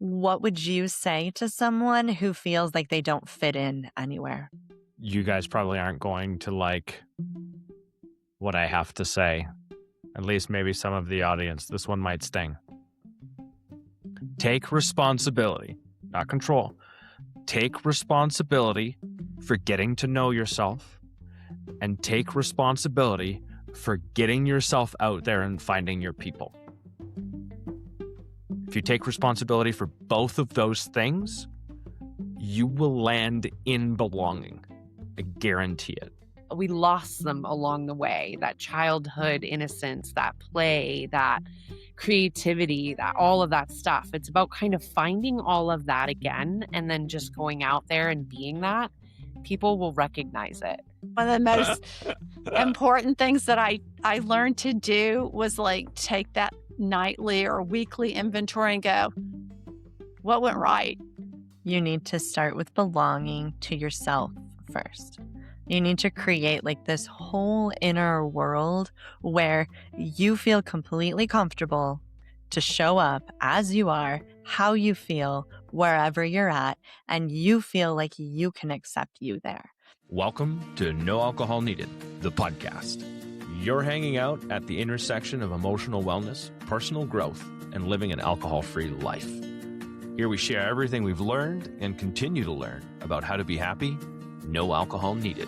what would you say to someone who feels like they don't fit in anywhere? You guys probably aren't going to like what I have to say. At least maybe some of the audience. This one might sting. Take responsibility, not control. Take responsibility for getting to know yourself, and take responsibility for getting yourself out there and finding your people. If you take responsibility for both of those things, you will land in belonging. I guarantee it. We lost them along the way, that childhood innocence, that play, that creativity, that all of that stuff. It's about kind of finding all of that again and then just going out there and being that. People will recognize it. One of the most important things that I learned to do was like take that nightly or weekly inventory and go, what went right? You need to start with belonging to yourself first. You need to create like this whole inner world where you feel completely comfortable to show up as you are, how you feel, wherever you're at, and you feel like you can accept you there. Welcome to No Alcohol Needed, the podcast. You're hanging out at the intersection of emotional wellness, personal growth, and living an alcohol-free life. Here we share everything we've learned and continue to learn about how to be happy, no alcohol needed.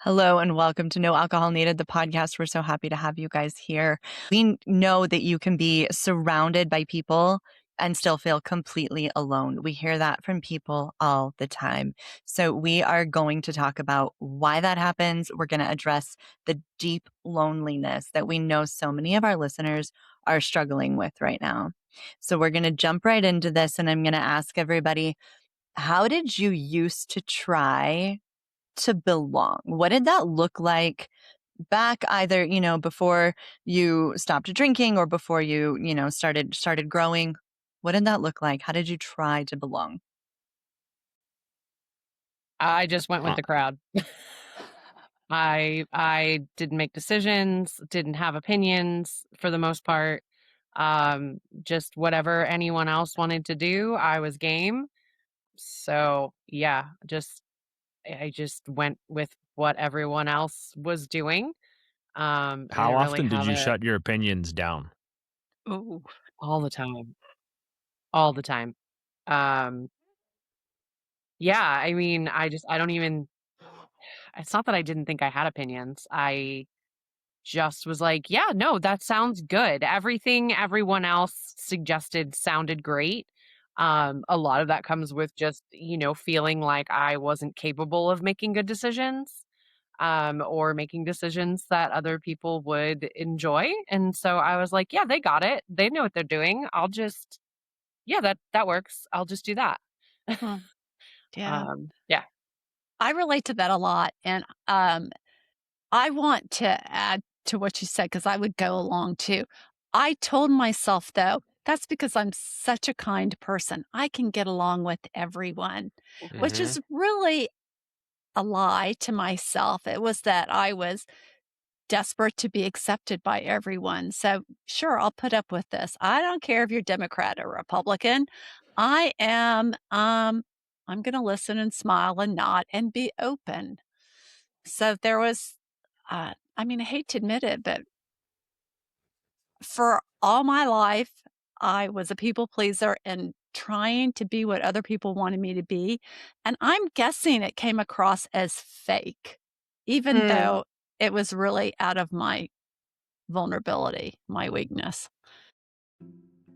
Hello and welcome to No Alcohol Needed, the podcast. We're so happy to have you guys here. We know that you can be surrounded by people and still feel completely alone. We hear that from people all the time. So we are going to talk about why that happens. We're going to address the deep loneliness that we know so many of our listeners are struggling with right now. So we're going to jump right into this, and I'm going to ask everybody, how did you used to try to belong? What did that look like back either, before you stopped drinking or before you, started growing? What did that look like? How did you try to belong? I just went with the crowd. I didn't make decisions, didn't have opinions for the most part. Just whatever anyone else wanted to do, I was game. So yeah, I just went with what everyone else was doing. How didn't really often did have you shut your opinions down? Ooh. all the time. All the time. Um, yeah, I mean, I don't even, it's not that I didn't think I had opinions. I just was like, yeah, no, that sounds good. Everything everyone else suggested sounded great. A lot of that comes with just, feeling like I wasn't capable of making good decisions, or making decisions that other people would enjoy. And so I was like, yeah, they got it. They know what they're doing. Yeah, that works. I'll just do that. Yeah. Yeah. I relate to that a lot. And I want to add to what you said because I would go along too. I told myself, though, that's because I'm such a kind person. I can get along with everyone, which is really a lie to myself. It was that I was desperate to be accepted by everyone. So, sure, I'll put up with this. I don't care if you're Democrat or Republican. I am, I'm going to listen and smile and nod and be open. So there was, I hate to admit it, but for all my life, I was a people pleaser and trying to be what other people wanted me to be. And I'm guessing it came across as fake, even though it was really out of my vulnerability, my weakness.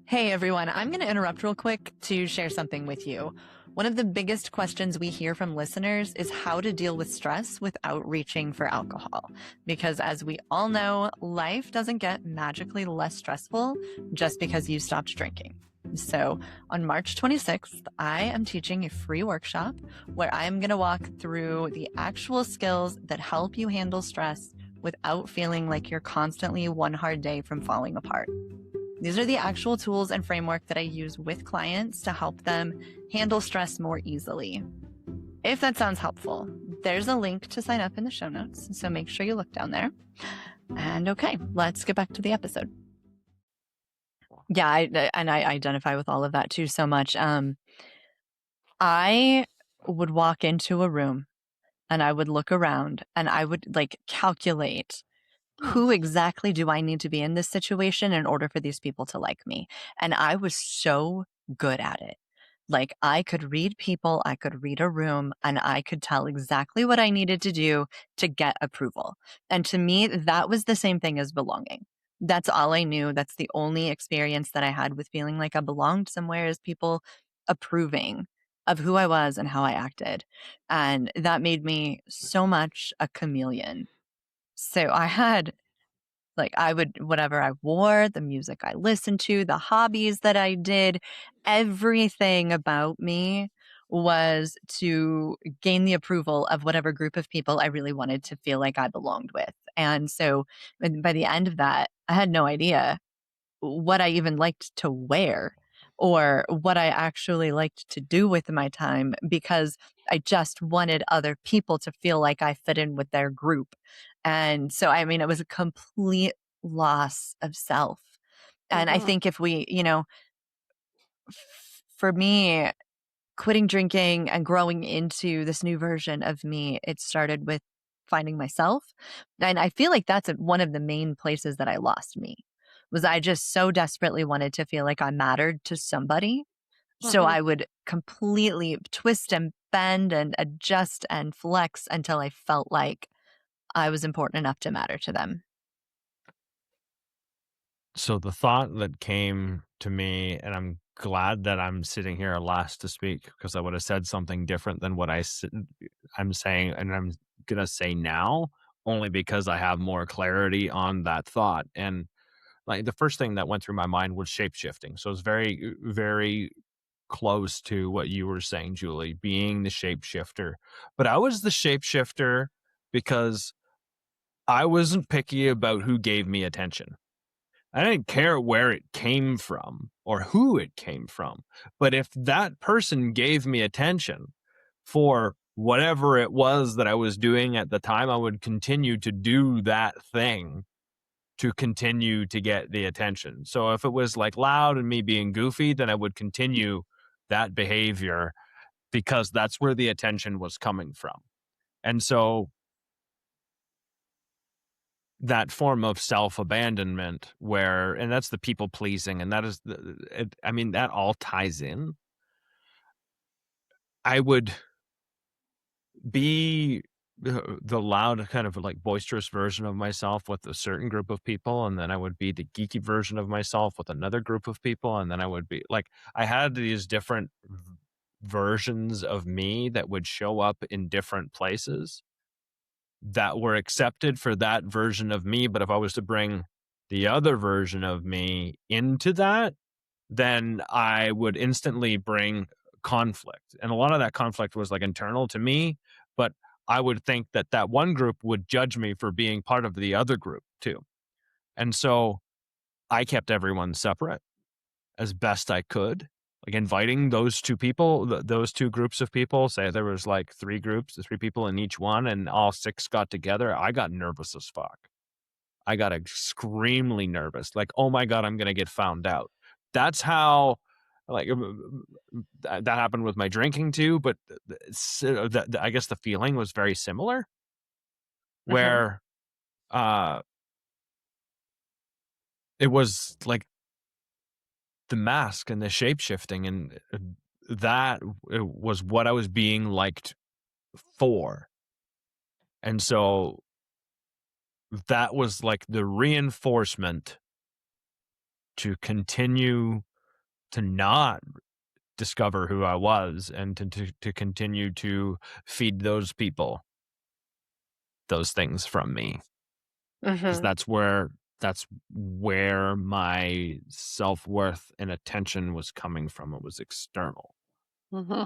Hey everyone, I'm going to interrupt real quick to share something with you. One of the biggest questions we hear from listeners is how to deal with stress without reaching for alcohol. Because as we all know, life doesn't get magically less stressful just because you stopped drinking. So on March 26th, I am teaching a free workshop where I'm going to walk through the actual skills that help you handle stress without feeling like you're constantly one hard day from falling apart. These are the actual tools and framework that I use with clients to help them handle stress more easily. If that sounds helpful, there's a link to sign up in the show notes, so make sure you look down there. And okay, let's get back to the episode. Yeah, and I identify with all of that too so much. I would walk into a room and I would look around and I would like calculate Hmm. who exactly do I need to be in this situation in order for these people to like me? And I was so good at it. Like I could read people, I could read a room, and I could tell exactly what I needed to do to get approval. And to me, that was the same thing as belonging. That's all I knew. That's the only experience that I had with feeling like I belonged somewhere is people approving of who I was and how I acted. And that made me so much a chameleon. So I had like, I would whatever I wore, the music I listened to, the hobbies that I did, everything about me was to gain the approval of whatever group of people I really wanted to feel like I belonged with. And so, by the end of that, I had no idea what I even liked to wear or what I actually liked to do with my time because I just wanted other people to feel like I fit in with their group. And so, I mean, it was a complete loss of self. And I Hmm. think if we, for me, quitting drinking and growing into this new version of me, it started with finding myself. And I feel like that's one of the main places that I lost me. Was I just so desperately wanted to feel like I mattered to somebody. So Hmm. I would completely twist and bend and adjust and flex until I felt like I was important enough to matter to them. So the thought that came to me, and I'm glad that I'm sitting here last to speak because I would have said something different than what I'm saying, and I'm gonna say now, only because I have more clarity on that thought. And like the first thing that went through my mind was shape shifting. So it's very, very close to what you were saying, Julie, being the shapeshifter. But I was the shapeshifter because I wasn't picky about who gave me attention. I didn't care where it came from or who it came from. But if that person gave me attention for whatever it was that I was doing at the time, I would continue to do that thing to continue to get the attention. So if it was like loud and me being goofy, then I would continue that behavior because that's where the attention was coming from. And so that form of self-abandonment where, and that's the people pleasing, and that is I mean, that all ties in. I would be the loud kind of like boisterous version of myself with a certain group of people, and then I would be the geeky version of myself with another group of people, and then I would be like, I had these different versions of me that would show up in different places that were accepted for that version of me. But if I was to bring the other version of me into that, then I would instantly bring conflict. And a lot of that conflict was like internal to me, but I would think that that one group would judge me for being part of the other group too. And so I kept everyone separate as best I could, like inviting those two people, those two groups of people. Say there was like three groups, three people in each one, and all six got together. I got nervous as fuck. I got extremely nervous. Like, oh my God, I'm going to get found out. That's how, like, that happened with my drinking too. But I guess the feeling was very similar Mhm. where uh, it was like the mask and the shape shifting. And that was what I was being liked for. And so that was like the reinforcement to continue to not discover who I was and to continue to feed those people those things from me. Because Mhm. that's where my self-worth and attention was coming from. It was external. Hmm.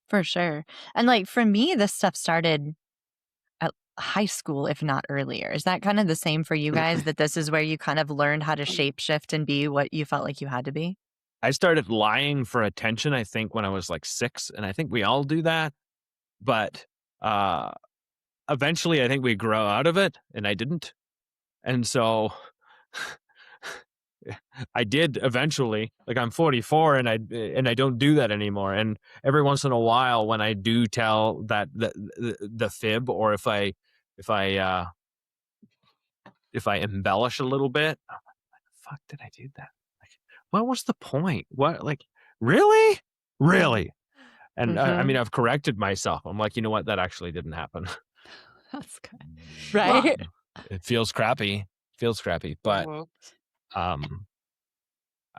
For sure. And like for me, this stuff started at high school, if not earlier. Is that kind of the same for you guys? That this is where you kind of learned how to shapeshift and be what you felt like you had to be? I started lying for attention, I think, when I was like 6, and I think we all do that. But uh eventually I think we grow out of it, and I didn't. And so I did eventually. Like, I'm 44 and I don't do that anymore. And every once in a while, when I do tell the fib, or if I embellish a little bit, I'm like, why the fuck did I do that? Like, what was the point? What, like, really? Really? And I Mhm. mean, I've corrected myself. I'm like, you know what? That actually didn't happen. That's good. Well, Right? It feels crappy. But Mhm. um,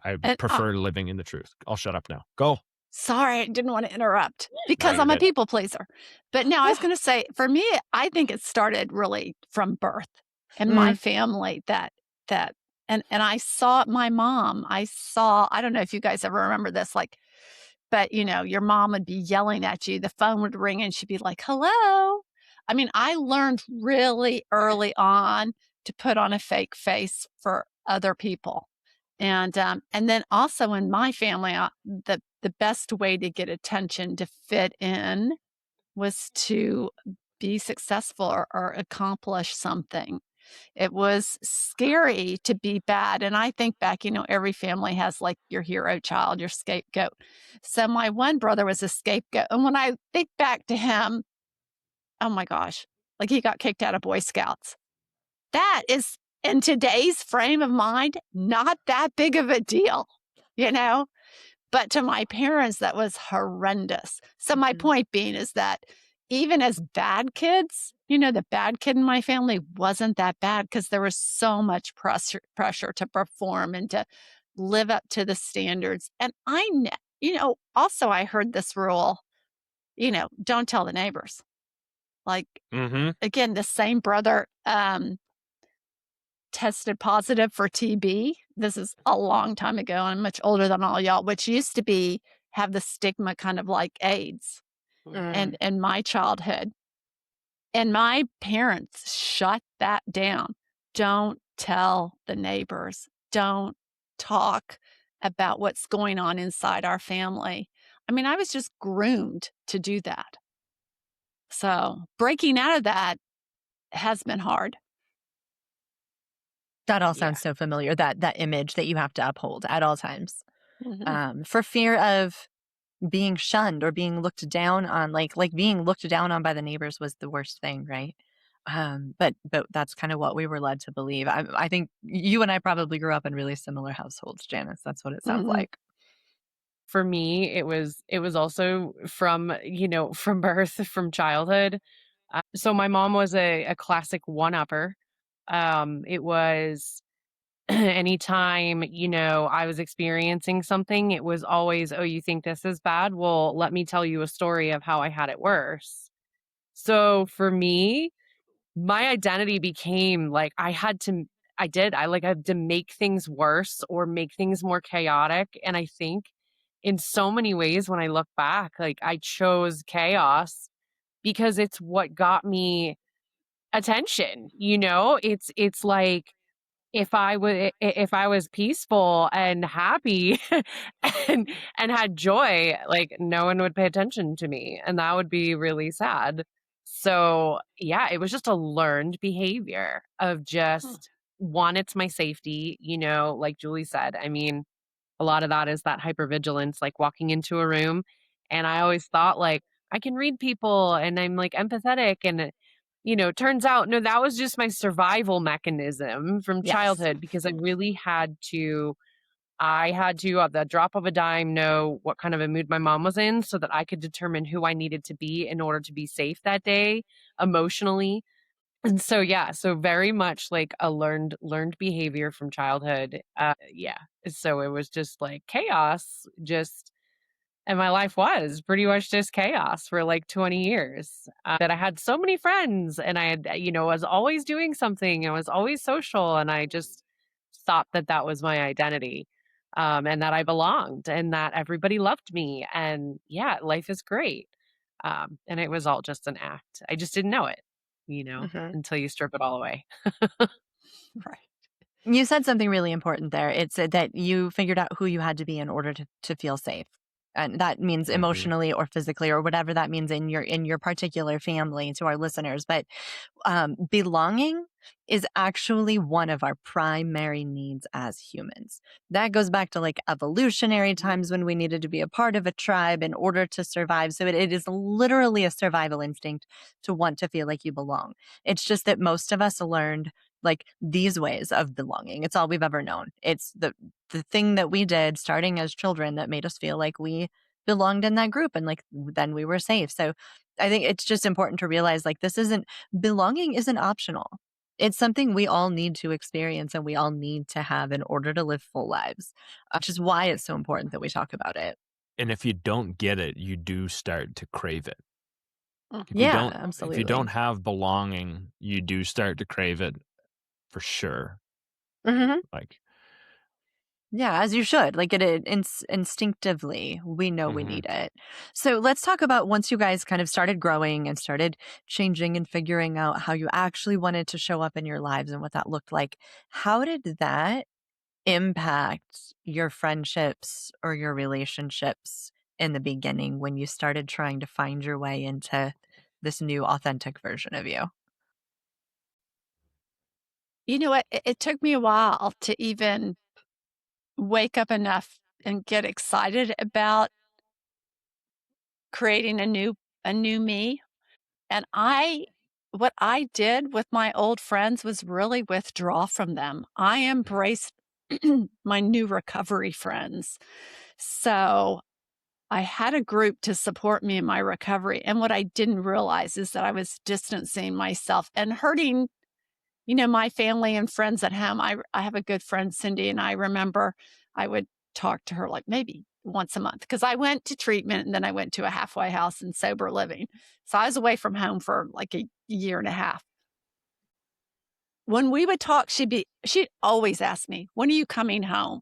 I and prefer living in the truth. I'll shut up now. Go. sorry, I didn't want to interrupt No, because you're I'm a good. people pleaser. But no, I was going to say, for me, I think it started really from birth in my Mm. family. That and I saw my mom. I don't know if you guys ever remember this, like, but your mom would be yelling at you. The phone would ring, and she'd be like, "Hello." I mean, I learned really early on to put on a fake face for other people. And then also in my family, the best way to get attention to fit in was to be successful or accomplish something. It was scary to be bad. And I think back, every family has like your hero child, your scapegoat. So my one brother was a scapegoat. And when I think back to him, oh my gosh, like he got kicked out of Boy Scouts. That is, in today's frame of mind, not that big of a deal, you know? But to my parents, that was horrendous. So my Mhm. point being is that even as bad kids, the bad kid in my family wasn't that bad because there was so much pressure to perform and to live up to the standards. And also I heard this rule, don't tell the neighbors. Like, Mm-hmm. again, the same brother tested positive for TB. This is a long time ago. I'm much older than all y'all, which used to be have the stigma kind of like AIDS Mm. and in my childhood. And my parents shut that down. Don't tell the neighbors. Don't talk about what's going on inside our family. I mean, I was just groomed to do that. So breaking out of that has been hard. That all Yeah. sounds so familiar, that image that you have to uphold at all times, Mhm. for fear of being shunned or being looked down on. Like being looked down on by the neighbors was the worst thing, right? But that's kind of what we were led to believe. I think you and I probably grew up in really similar households, Janice. That's what it sounds Mhm. like. For me, it was also from, from birth, from childhood. So my mom was a classic one-upper. It was anytime, I was experiencing something, it was always, "Oh, you think this is bad? Well, let me tell you a story of how I had it worse." So for me, my identity became like I had to make things worse or make things more chaotic. And I think in so many ways, when I look back, like I chose chaos because it's what got me attention. It's like if I was peaceful and happy and had joy, like no one would pay attention to me, and that would be really sad. So, yeah, it was just a learned behavior of Huh. just one, it's my safety, like Julie said. I mean, a lot of that is that hypervigilance, like walking into a room, and I always thought like I can read people and I'm like empathetic, and turns out, no, that was just my survival mechanism from Yes. childhood because I had to, at the drop of a dime, know what kind of a mood my mom was in so that I could determine who I needed to be in order to be safe that day emotionally. And so, yeah, so very much like a learned behavior from childhood. Yeah. So it was just like chaos, and my life was pretty much just chaos for like 20 years. That I had so many friends and I had, was always doing something. I was always social. And I just thought that that was my identity, and that I belonged and that everybody loved me. And yeah, life is great. And it was all just an act. I just didn't know it, Mhm. until you strip it all away. Right. You said something really important there. It's that you figured out who you had to be in order to feel safe. And that means Mhm. emotionally or physically or whatever that means in your particular family, to our listeners. But belonging is actually one of our primary needs as humans. That goes back to like evolutionary times when we needed to be a part of a tribe in order to survive. So it is literally a survival instinct to want to feel like you belong. It's just that most of us learned like these ways of belonging. It's all we've ever known. It's the thing that we did starting as children that made us feel like we belonged in that group and like then we were safe. So I think it's just important to realize like belonging isn't optional. It's something we all need to experience and we all need to have in order to live full lives, which is why it's so important that we talk about it. And if you don't get it, you do start to crave it. If you Yeah, don't, if you absolutely. don't have belonging, you do start to crave it for sure. Mhm. Like, Yeah, as you should. Like instinctively, we know we Mhm. need it. So let's talk about once you guys kind of started growing and started changing and figuring out how you actually wanted to show up in your lives and what that looked like. How did that impact your friendships or your relationships in the beginning when you started trying to find your way into this new authentic version of you? You know what? It took me a while to even wake up enough and get excited about creating a new me. And what I did with my old friends was really withdraw from them. I embraced my new recovery friends. So I had a group to support me in my recovery. And what I didn't realize is that I was distancing myself and hurting, my family and friends at home. I have a good friend, Cindy, and I remember I would talk to her like maybe once a month because I went to treatment and then I went to a halfway house and sober living. So I was away from home for like a year and a half. When we would talk, she'd always ask me, "When are you coming home?"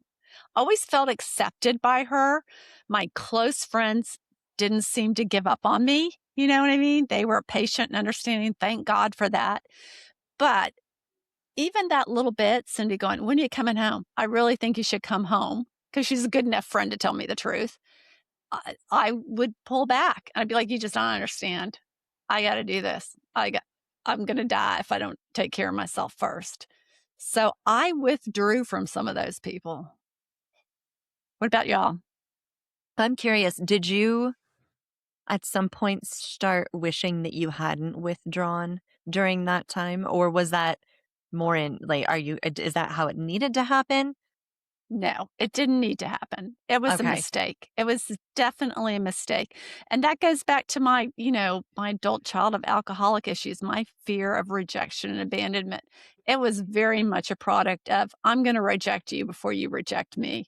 Always felt accepted by her. My close friends didn't seem to give up on me. You know what I mean? They were patient and understanding. Thank God for that. But even that little bit, Cindy going, "When are you coming home? I really think you should come home," because she's a good enough friend to tell me the truth. I would pull back. I'd be like, "You just don't understand. I got to do this. I'm going to die if I don't take care of myself first." So I withdrew from some of those people. What about y'all? I'm curious, did you at some point start wishing that you hadn't withdrawn during that time? Or was that more in like, is that how it needed to happen? No, it didn't need to happen. It was a Okay. mistake. It was definitely a mistake. And that goes back to my adult child of alcoholic issues, my fear of rejection and abandonment. It was very much a product of, I'm going to reject you before you reject me.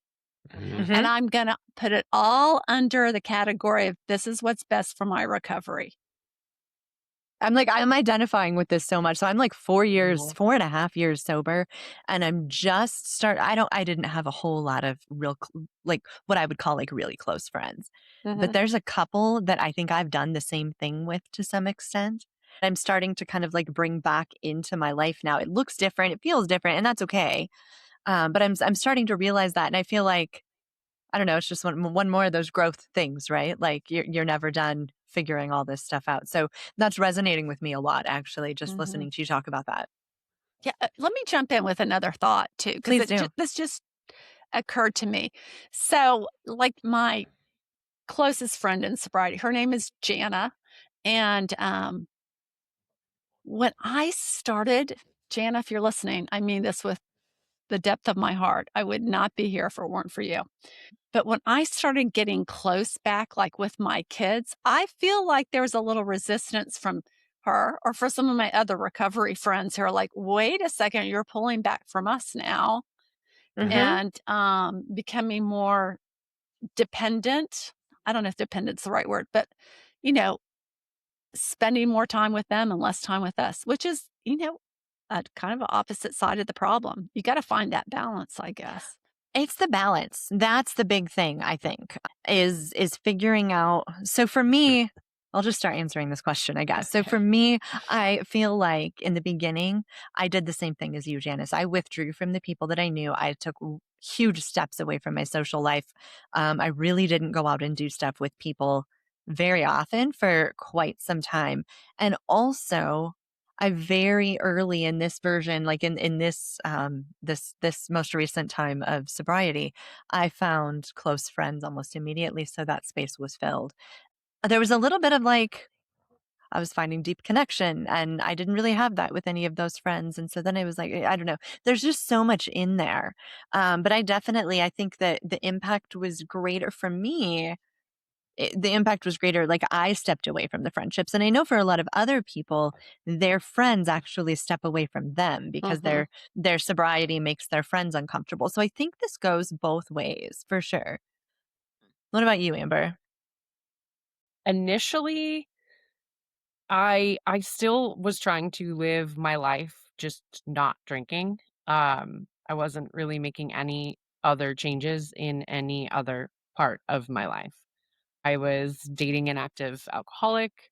Mhm. And Hmm. I'm going to put it all under the category of this is what's best for my recovery. I'm identifying with this so much. So I'm like Mhm. 4.5 years sober, and I'm just I didn't have a whole lot of like what I would call like really close friends. But Mhm. there's a couple that I think I've done the same thing with to some extent. I'm starting to kind of like bring back into my life now. It looks different, it feels different, and that's okay. But I'm starting to realize that, and I feel like I don't know. It's just one more of those growth things, right? Like you're never done figuring all this stuff out. So that's resonating with me a lot, actually, just Mhm. listening to you talk about that. Yeah, let me jump in with another thought too, because Please do. this just occurred to me. So, like my closest friend in sobriety, her name is Jana, and when I started, Jana, if you're listening, I mean this with the depth of my heart. I would not be here if it weren't for you. But when I started getting close back, like with my kids, I feel like there was a little resistance from her or for some of my other recovery friends who are like, wait a second, you're pulling back from us now Hmm. and becoming more dependent. I don't know if dependent's the right word, but you know, spending more time with them and less time with us, which is, a kind of a opposite side of the problem. You got to find that balance, I guess. It's the balance. That's the big thing, I think, is figuring out. So for me, I'll just start answering this question, I guess. So for Okay. me, I feel like in the beginning, I did the same thing as you, Janice. I withdrew from the people that I knew. I took huge steps away from my social life. I really didn't go out and do stuff with people very often for quite some time. And also, I very early in this version, like in this this most recent time of sobriety, I found close friends almost immediately, so that space was filled. There was a little bit of like I was finding deep connection, and I didn't really have that with any of those friends, and so then I was like, I don't know. There's just so much in there, but I think that the impact was greater for me. The impact was greater. Like I stepped away from the friendships, and I know for a lot of other people, their friends actually step away from them because Hmm. their sobriety makes their friends uncomfortable. So I think this goes both ways for sure. What about you, Amber? Initially, I still was trying to live my life just not drinking. I wasn't really making any other changes in any other part of my life. I was dating an active alcoholic,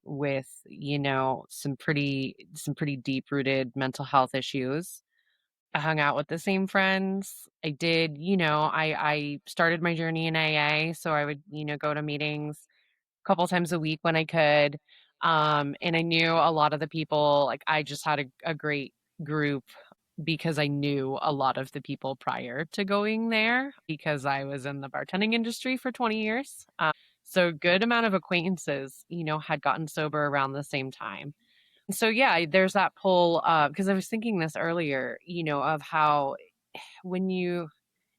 with, some pretty deep-rooted mental health issues. I hung out with the same friends. I started my journey in AA, so I would, go to meetings couple times a week when I could. And I knew a lot of the people, like I just had a great group because I knew a lot of the people prior to going there because I was in the bartending industry for 20 years. So good amount of acquaintances, had gotten sober around the same time. So yeah, there's that pull because I was thinking this earlier, of how when you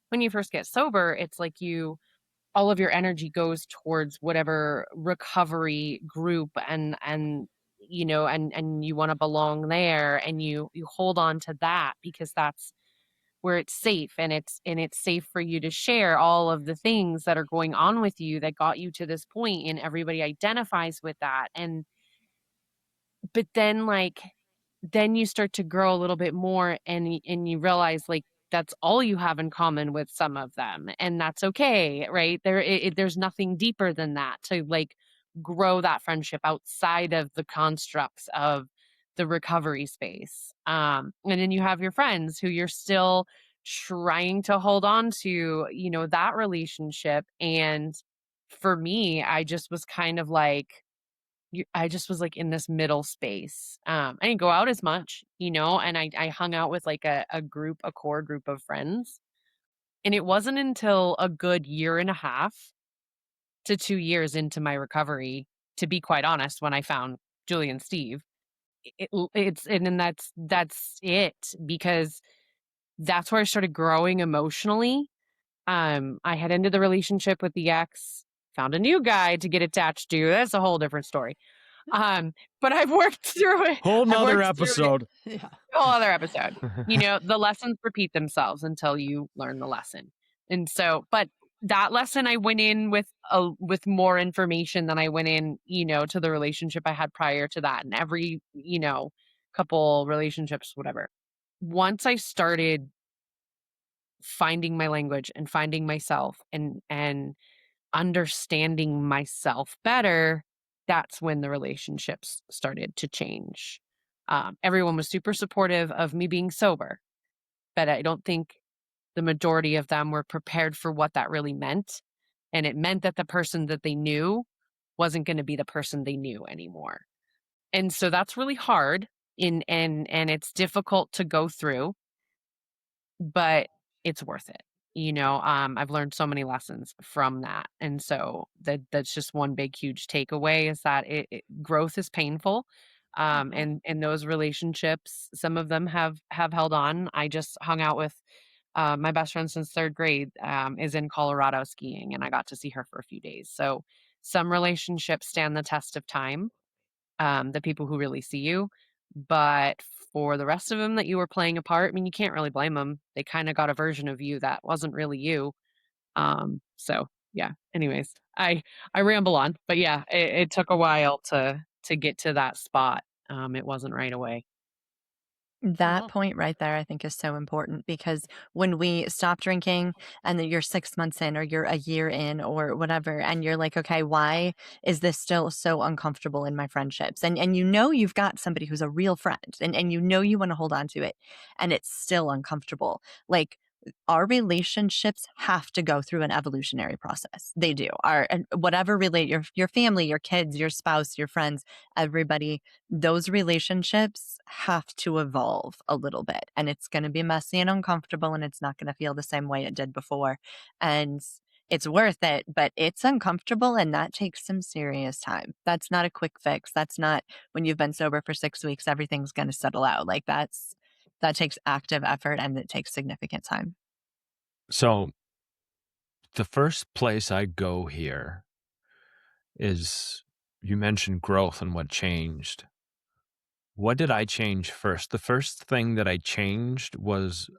when you first get sober, it's like you all of your energy goes towards whatever recovery group and you want to belong there and you hold on to that because that's where it's safe and it's safe for you to share all of the things that are going on with you that got you to this point and everybody identifies with that but then then you start to grow a little bit more and you realize like that's all you have in common with some of them and that's okay, right? There's nothing deeper than that to like grow that friendship outside of the constructs of the recovery space. And then you have your friends who you're still trying to hold on to, that relationship. And for me, I just was kind of like I just was, like, in this middle space. I didn't go out as much, and I hung out with, like, a core group of friends, and it wasn't until a good year and a half to 2 years into my recovery, to be quite honest, when I found Julie and Steve. It's and then that's it, because that's where I started growing emotionally. I had ended the relationship with the ex, found a new guy to get attached to, that's a whole different story. Um, but I've worked through it. Whole I've nother worked through it. episode. Yeah. A whole other episode. The lessons repeat themselves until you learn the lesson. And so, but that lesson I went in with more information than I went in, to the relationship I had prior to that and every, couple relationships, whatever. Once I started finding my language and finding myself and understanding myself better, that's when the relationships started to change. Everyone was super supportive of me being sober, but I don't think the majority of them were prepared for what that really meant. And it meant that the person that they knew wasn't going to be the person they knew anymore. And so that's really hard and it's difficult to go through, but it's worth it. I've learned so many lessons from that. And so that's just one big huge takeaway is that growth is painful. Hmm. And those relationships, some of them have held on. I just hung out with my best friend since third grade, is in Colorado skiing, and I got to see her for a few days. So some relationships stand the test of time, the people who really see you. But for the rest of them that you were playing a part, I mean, you can't really blame them. They kind of got a version of you that wasn't really you. So yeah. Anyways, I ramble on, but yeah, it took a while to get to that spot. It wasn't right away. That Oh. point right there, I think, is so important because when we stop drinking and then you're 6 months in or you're a year in or whatever, and you're like, okay, why is this still so uncomfortable in my friendships? And you know you've got somebody who's a real friend and you know you want to hold on to it and it's still uncomfortable. Like our relationships have to go through an evolutionary process. They do. Our and whatever relate your family, your kids, your spouse, your friends, everybody, those relationships have to evolve a little bit and it's going to be messy and uncomfortable and it's not going to feel the same way it did before. And it's worth it, but it's uncomfortable and that takes some serious time. That's not a quick fix. That's not when you've been sober for 6 weeks, everything's going to settle out. Like that takes active effort and it takes significant time. So the first place I go here is you mentioned growth and what changed. What did I change first? The first thing that I changed was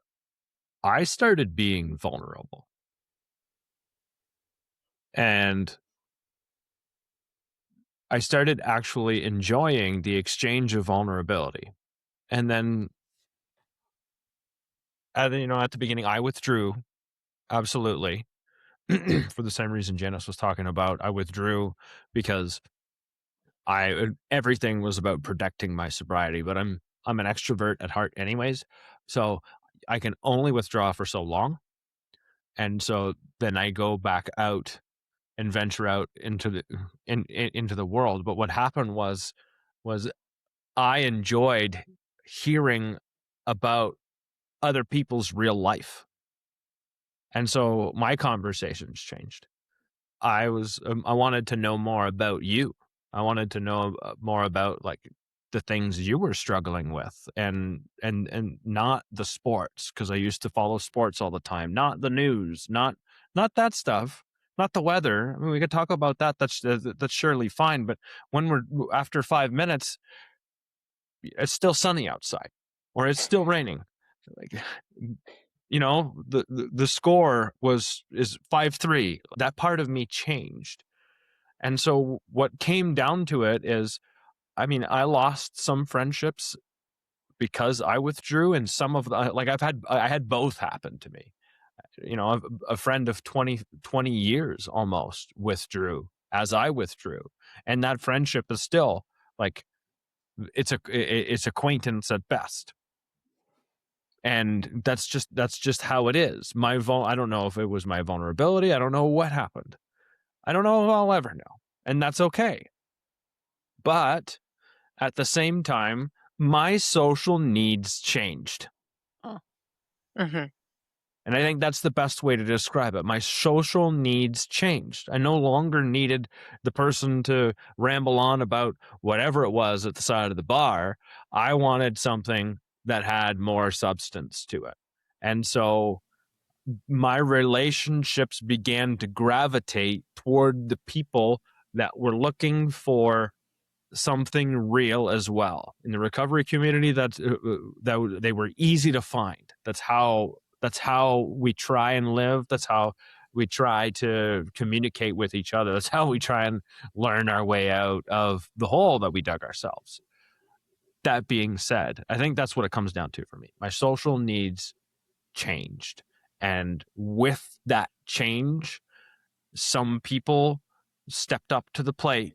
I started being vulnerable. And I started actually enjoying the exchange of vulnerability. And then at the beginning, I withdrew. Absolutely. For the same reason Janice was talking about. I withdrew because everything was about protecting my sobriety, but I'm an extrovert at heart anyways. So I can only withdraw for so long. And so then I go back out and venture out into the world. But what happened was I enjoyed hearing about other people's real life. And so my conversations changed. I wanted to know more about you. I wanted to know more about like the things you were struggling with and not the sports, because I used to follow sports all the time, not the news, not that stuff, not the weather. I mean, we could talk about that. That's surely fine. But when after 5 minutes, it's still sunny outside or it's still raining. Like, the score is 5-3. That part of me changed. And so what came down to it is, I mean, I lost some friendships because I withdrew, and some of the, like I had both happen to me. A friend of 20 years almost withdrew as I withdrew. And that friendship is still like, it's acquaintance at best. And that's just how it is. I don't know if it was my vulnerability. I don't know what happened. I don't know if I'll ever know. And that's okay. But at the same time, my social needs changed. Oh. Mm-hmm. And I think that's the best way to describe it. My social needs changed. I no longer needed the person to ramble on about whatever it was at the side of the bar. I wanted something that had more substance to it. And so my relationships began to gravitate toward the people that were looking for something real as well. In the recovery community, that they were easy to find. That's how we try and live. That's how we try to communicate with each other. That's how we try and learn our way out of the hole that we dug ourselves. That being said, I think that's what it comes down to for me. My social needs changed. And with that change, some people stepped up to the plate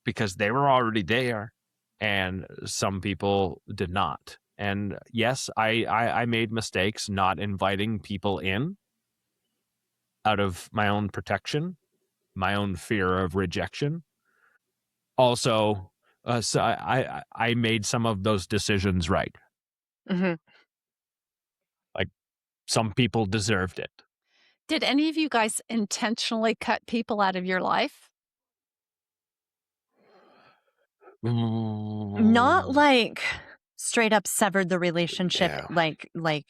because they were already there, and some people did not. And yes, I made mistakes not inviting people in out of my own protection, my own fear of rejection. Also, so I made some of those decisions right. Mm-hmm. Like, some people deserved it. Did any of you guys intentionally cut people out of your life? Not like straight up severed the relationship Yeah. like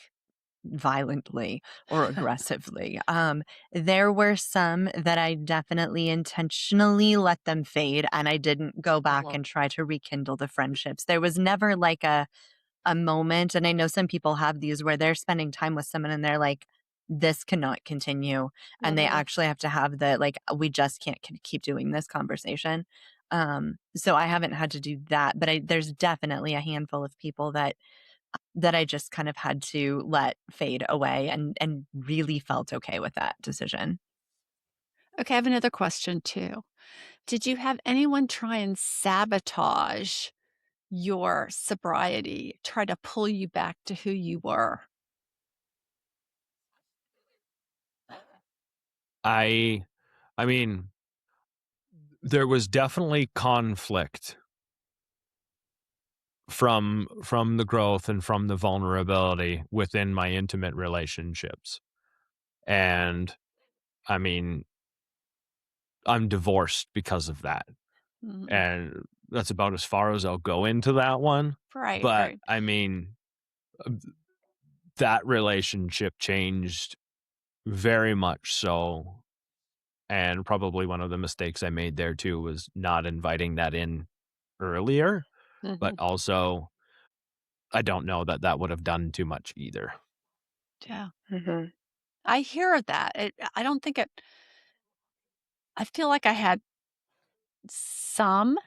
violently or aggressively. There were some that I definitely intentionally let them fade and I didn't go back Well, and try to rekindle the friendships. There was never like a moment, and I know some people have these where they're spending time with someone and they're like, this cannot continue, and they actually have to have the like, we just can't keep doing this conversation. So I haven't had to do that, but there's definitely a handful of people that that I just kind of had to let fade away and really felt okay with that decision. Okay, I have another question too. Did you have anyone try and sabotage your sobriety, try to pull you back to who you were? I I mean, there was definitely conflict from the growth and from the vulnerability within my intimate relationships. And I mean, I'm divorced because of that. Mhm. And that's about as far as I'll go into that one. Right, But right. I mean, uh, that relationship changed very much so. And probably one of the mistakes I made there too was not inviting that in earlier. But Mhm. also, I don't know that that would have done too much either. Yeah. Hmm. I hear that. I don't think it I feel like I had some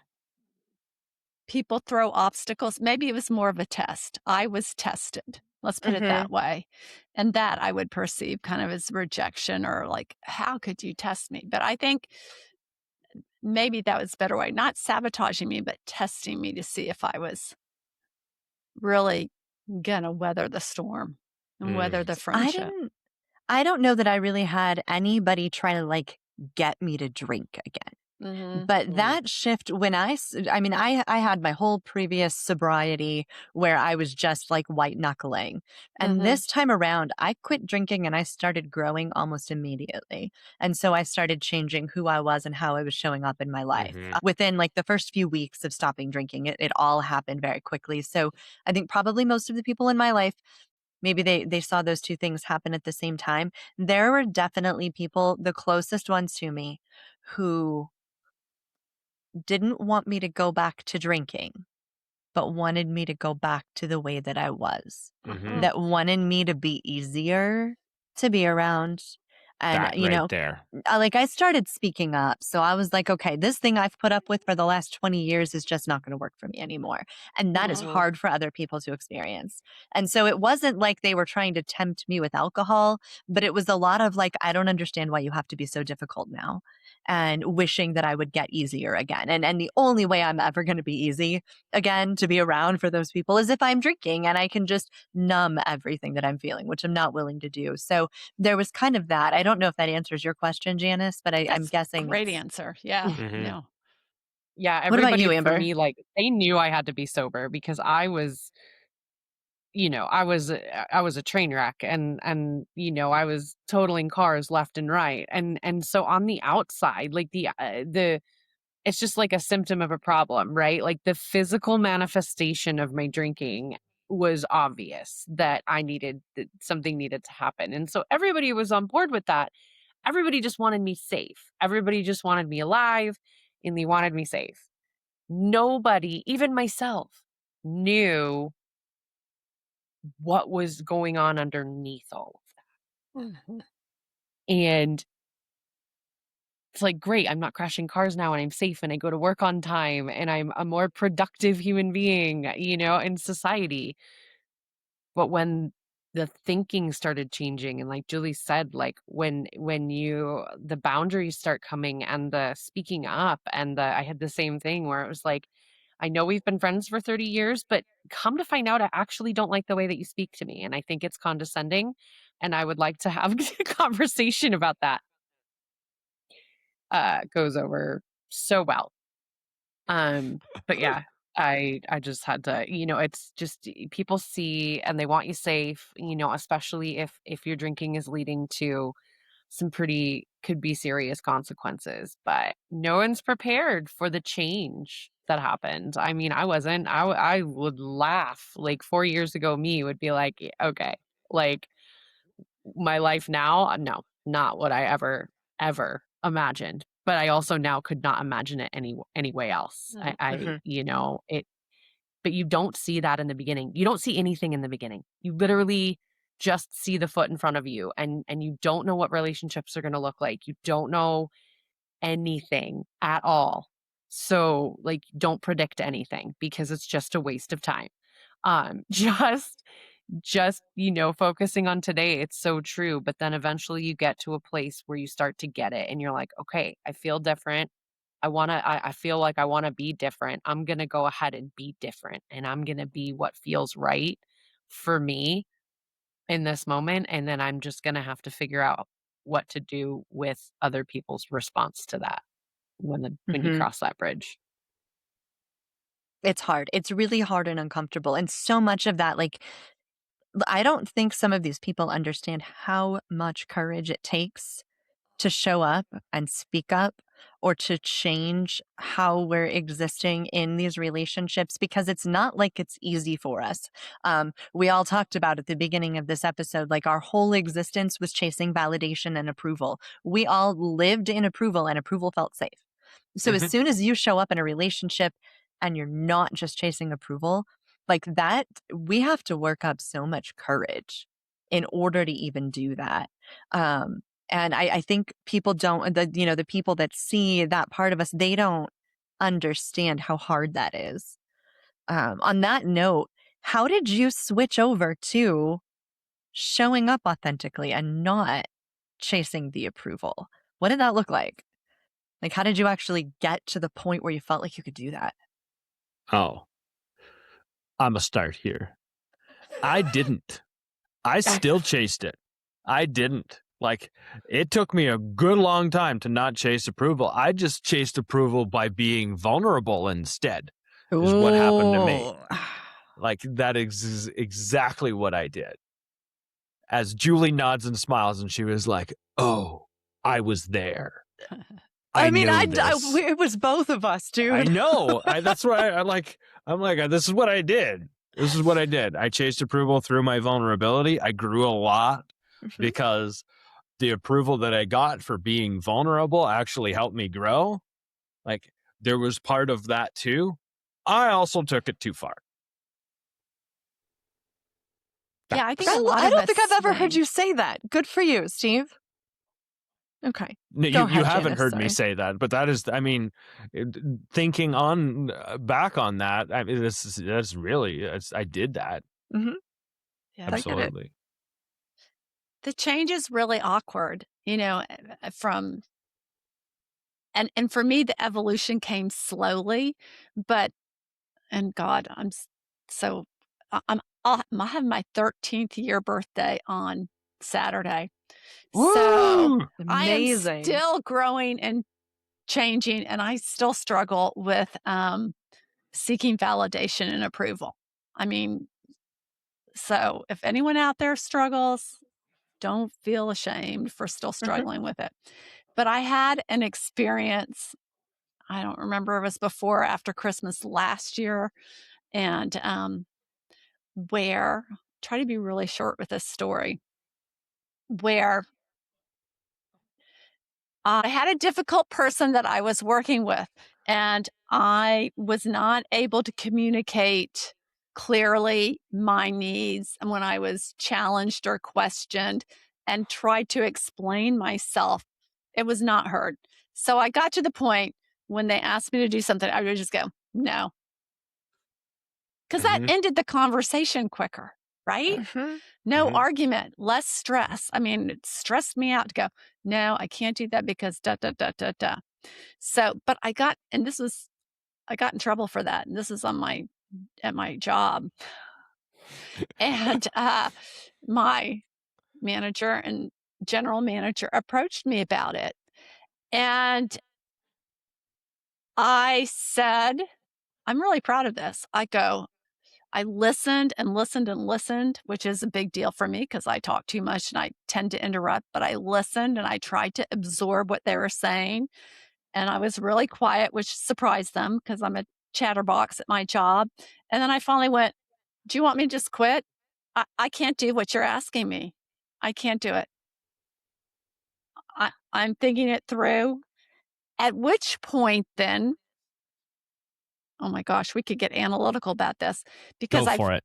people throw obstacles. Maybe it was more of a test. I was tested. Let's put it Hmm. that way. And that I would perceive kind of as rejection or like, how could you test me? But I think maybe that was a better way, not sabotaging me, but testing me to see if I was really gonna weather the storm and weather Mm. the I friendship. didn't I don't know that I really had anybody try to like get me to drink again. Mhm. But Mm. that shift when I mean, I had my whole previous sobriety where I was just like white knuckling. And Mhm. this time around, I quit drinking and I started growing almost immediately. And so I started changing who I was and how I was showing up in my life. Mhm. Within like the first few weeks of stopping drinking, it all happened very quickly. So I think probably most of the people in my life, maybe they saw those two things happen at the same time. There were definitely people, the closest ones to me, who didn't want me to go back to drinking, but wanted me to go back to the way that I was, Mhm. Mhm. that wanted me to be easier to be around. And, That right there. like I started speaking up. So I was like, okay, this thing I've put up with for the last 20 years is just not going to work for me anymore. And that is Mhm. hard for other people to experience. And so it wasn't like they were trying to tempt me with alcohol, but it was a lot of like, I don't understand why you have to be so difficult now. And wishing that I would get easier again. And the only way I'm ever going to be easy again to be around for those people is if I'm drinking and I can just numb everything that I'm feeling, which I'm not willing to do. So there was kind of that. I don't know if that answers your question, Janice, but I'm That's a guessing great it's. answer. Yeah. Mhm. No. Yeah, What about everybody you, for Amber? me, like, they knew I had to be sober because I was, I was a train wreck and, I was totaling cars left and right. And so on the outside, like the it's just like a symptom of a problem, right? Like the physical manifestation of my drinking was obvious that that something needed to happen. And so everybody was on board with that. Everybody just wanted me safe. Everybody just wanted me alive and they wanted me safe. Nobody, even myself, knew what was going on underneath all of Mhm. that. And it's like, great, I'm not crashing cars now and I'm safe and I go to work on time and I'm a more productive human being, in society. But when the thinking started changing and like Julie said, like when the boundaries start coming and the speaking up and I had the same thing where it was like, I know we've been friends for 30 years, but come to find out I actually don't like the way that you speak to me and I think it's condescending and I would like to have a conversation about that. Goes over so well. But yeah, I just had to, it's just people see and they want you safe, especially if your drinking is leading to some pretty could be serious consequences, but no one's prepared for the change that happened. I mean, I wasn't. I would laugh. Like 4 years ago me would be like, "Yeah, okay, like my life now, no, not what I ever imagined. But I also now could not imagine it any way else. Mhm. It. But you don't see that in the beginning. You don't see anything in the beginning. You literally just see the foot in front of you, and you don't know what relationships are going to look like. You don't know anything at all. So like, don't predict anything because it's just a waste of time. Just, focusing on today, it's so true. But then eventually you get to a place where you start to get it and you're like, okay, I feel different. I feel like I want to be different. I'm going to go ahead and be different, and I'm going to be what feels right for me in this moment. And then I'm just going to have to figure out what to do with other people's response to that when you Mhm. cross that bridge. It's hard. It's really hard and uncomfortable. And so much of that, like, I don't think some of these people understand how much courage it takes to show up and speak up or to change how we're existing in these relationships, because it's not like it's easy for us. We all talked about at the beginning of this episode, like our whole existence was chasing validation and approval. We all lived in approval, and approval felt safe. So as Mhm. soon as you show up in a relationship and you're not just chasing approval, like that, we have to work up so much courage in order to even do that. Um, and I think people don't, the people that see that part of us, they don't understand how hard that is. On that note, how did you switch over to showing up authentically and not chasing the approval? What did that look like? Like, how did you actually get to the point where you felt like you could do that? Oh, I'm a start here. I didn't. I still chased it. I didn't. Like, it took me a good long time to not chase approval. I just chased approval by being vulnerable instead, is what happened to me. Ooh. Like, that is exactly what I did. As Julie nods and smiles, and she was like, oh, I was there. I mean, know this. it was both of us, dude. I know. That's why I'm like, this is what I did. This is what I did. I chased approval through my vulnerability. I grew a lot Mhm. because the approval that I got for being vulnerable actually helped me grow. Like, there was part of that too. I also took it too far. Yeah, I think a lot I of don't us think I've ever heard swing. you say that. Good for you, Steve. Okay. No, Go you ahead, haven't Janice, heard me sorry. say that, but that is, I mean, thinking on back on that, I mean, that's really, I did that. Mhm. Yeah. I get it. Absolutely. The change is really awkward, from and for me, the evolution came slowly, but and God, so I have my 13th year birthday on Saturday. So Woo! I am Amazing. still growing and changing, and I still struggle with seeking validation and approval. I mean, so if anyone out there struggles, don't feel ashamed for still Mhm. struggling with it. But I had an experience, I don't remember if it was before or after Christmas last year, and where try to be really short with this story, where I had a difficult person that I was working with, and I was not able to communicate clearly my needs and when I was challenged or questioned and tried to explain myself. It was not heard. So I got to the point when they asked me to do something, I would just go, no, because that Mhm. ended the conversation quicker, right? Mhm. No Mhm. argument, less stress. I mean, it stressed me out to go, no, I can't do that because da, da, da, da, da. So, but I got in trouble for that. And this is at my job. And my manager and general manager approached me about it. And I said, I'm really proud of this. I listened and listened and listened, which is a big deal for me because I talk too much and I tend to interrupt, but I listened and I tried to absorb what they were saying. And I was really quiet, which surprised them because I'm a chatterbox at my job. And then I finally went, do you want me to just quit? I can't do what you're asking me. I can't do it. I'm thinking it through. At which point, then, oh my gosh, we could get analytical about this because Go for it.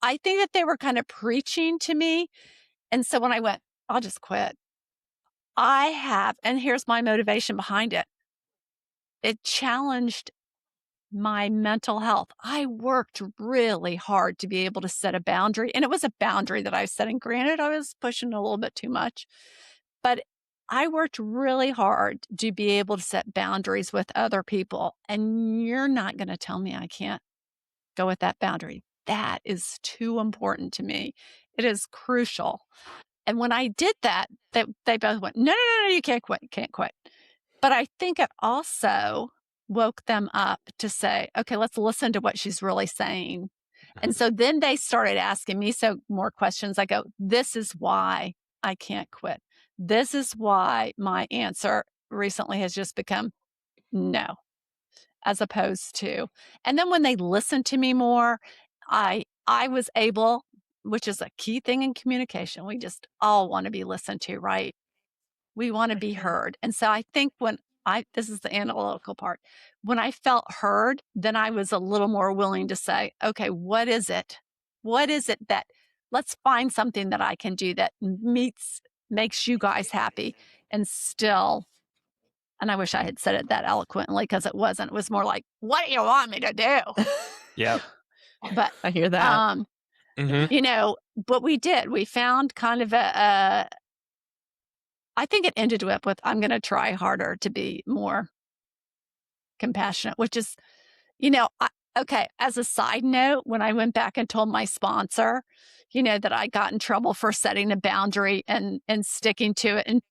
I think that they were kind of preaching to me. And so when I went, I'll just quit. And here's my motivation behind it. It challenged my mental health. I worked really hard to be able to set a boundary, and it was a boundary that I was setting. Granted, I was pushing a little bit too much, but I worked really hard to be able to set boundaries with other people, and you're not gonna tell me I can't go with that boundary. That is too important to me. It is crucial. And when I did that, they both went, "No, no, no, no, you can't quit, you can't quit." But I think it also woke them up to say, "Okay, let's listen to what she's really saying." And so then they started asking me more questions. I go, "This is why I can't quit. This is why my answer recently has just become no, as opposed to." And then when they listened to me more, I was able, which is a key thing in communication. We just all want to be listened to, right? We want to For be sure. heard. And so I think this is the analytical part. When I felt heard, then I was a little more willing to say, okay, what is it? What is it that, let's find something that I can do that makes you guys happy and still, and I wish I had said it that eloquently because it wasn't. It was more like, what do you want me to do? Yep. But, I hear that. Mm-hmm. But we did. We found kind of I think it ended up with, I'm going to try harder to be more compassionate, which is, okay, as a side note, when I went back and told my sponsor, that I got in trouble for setting a boundary and sticking to it,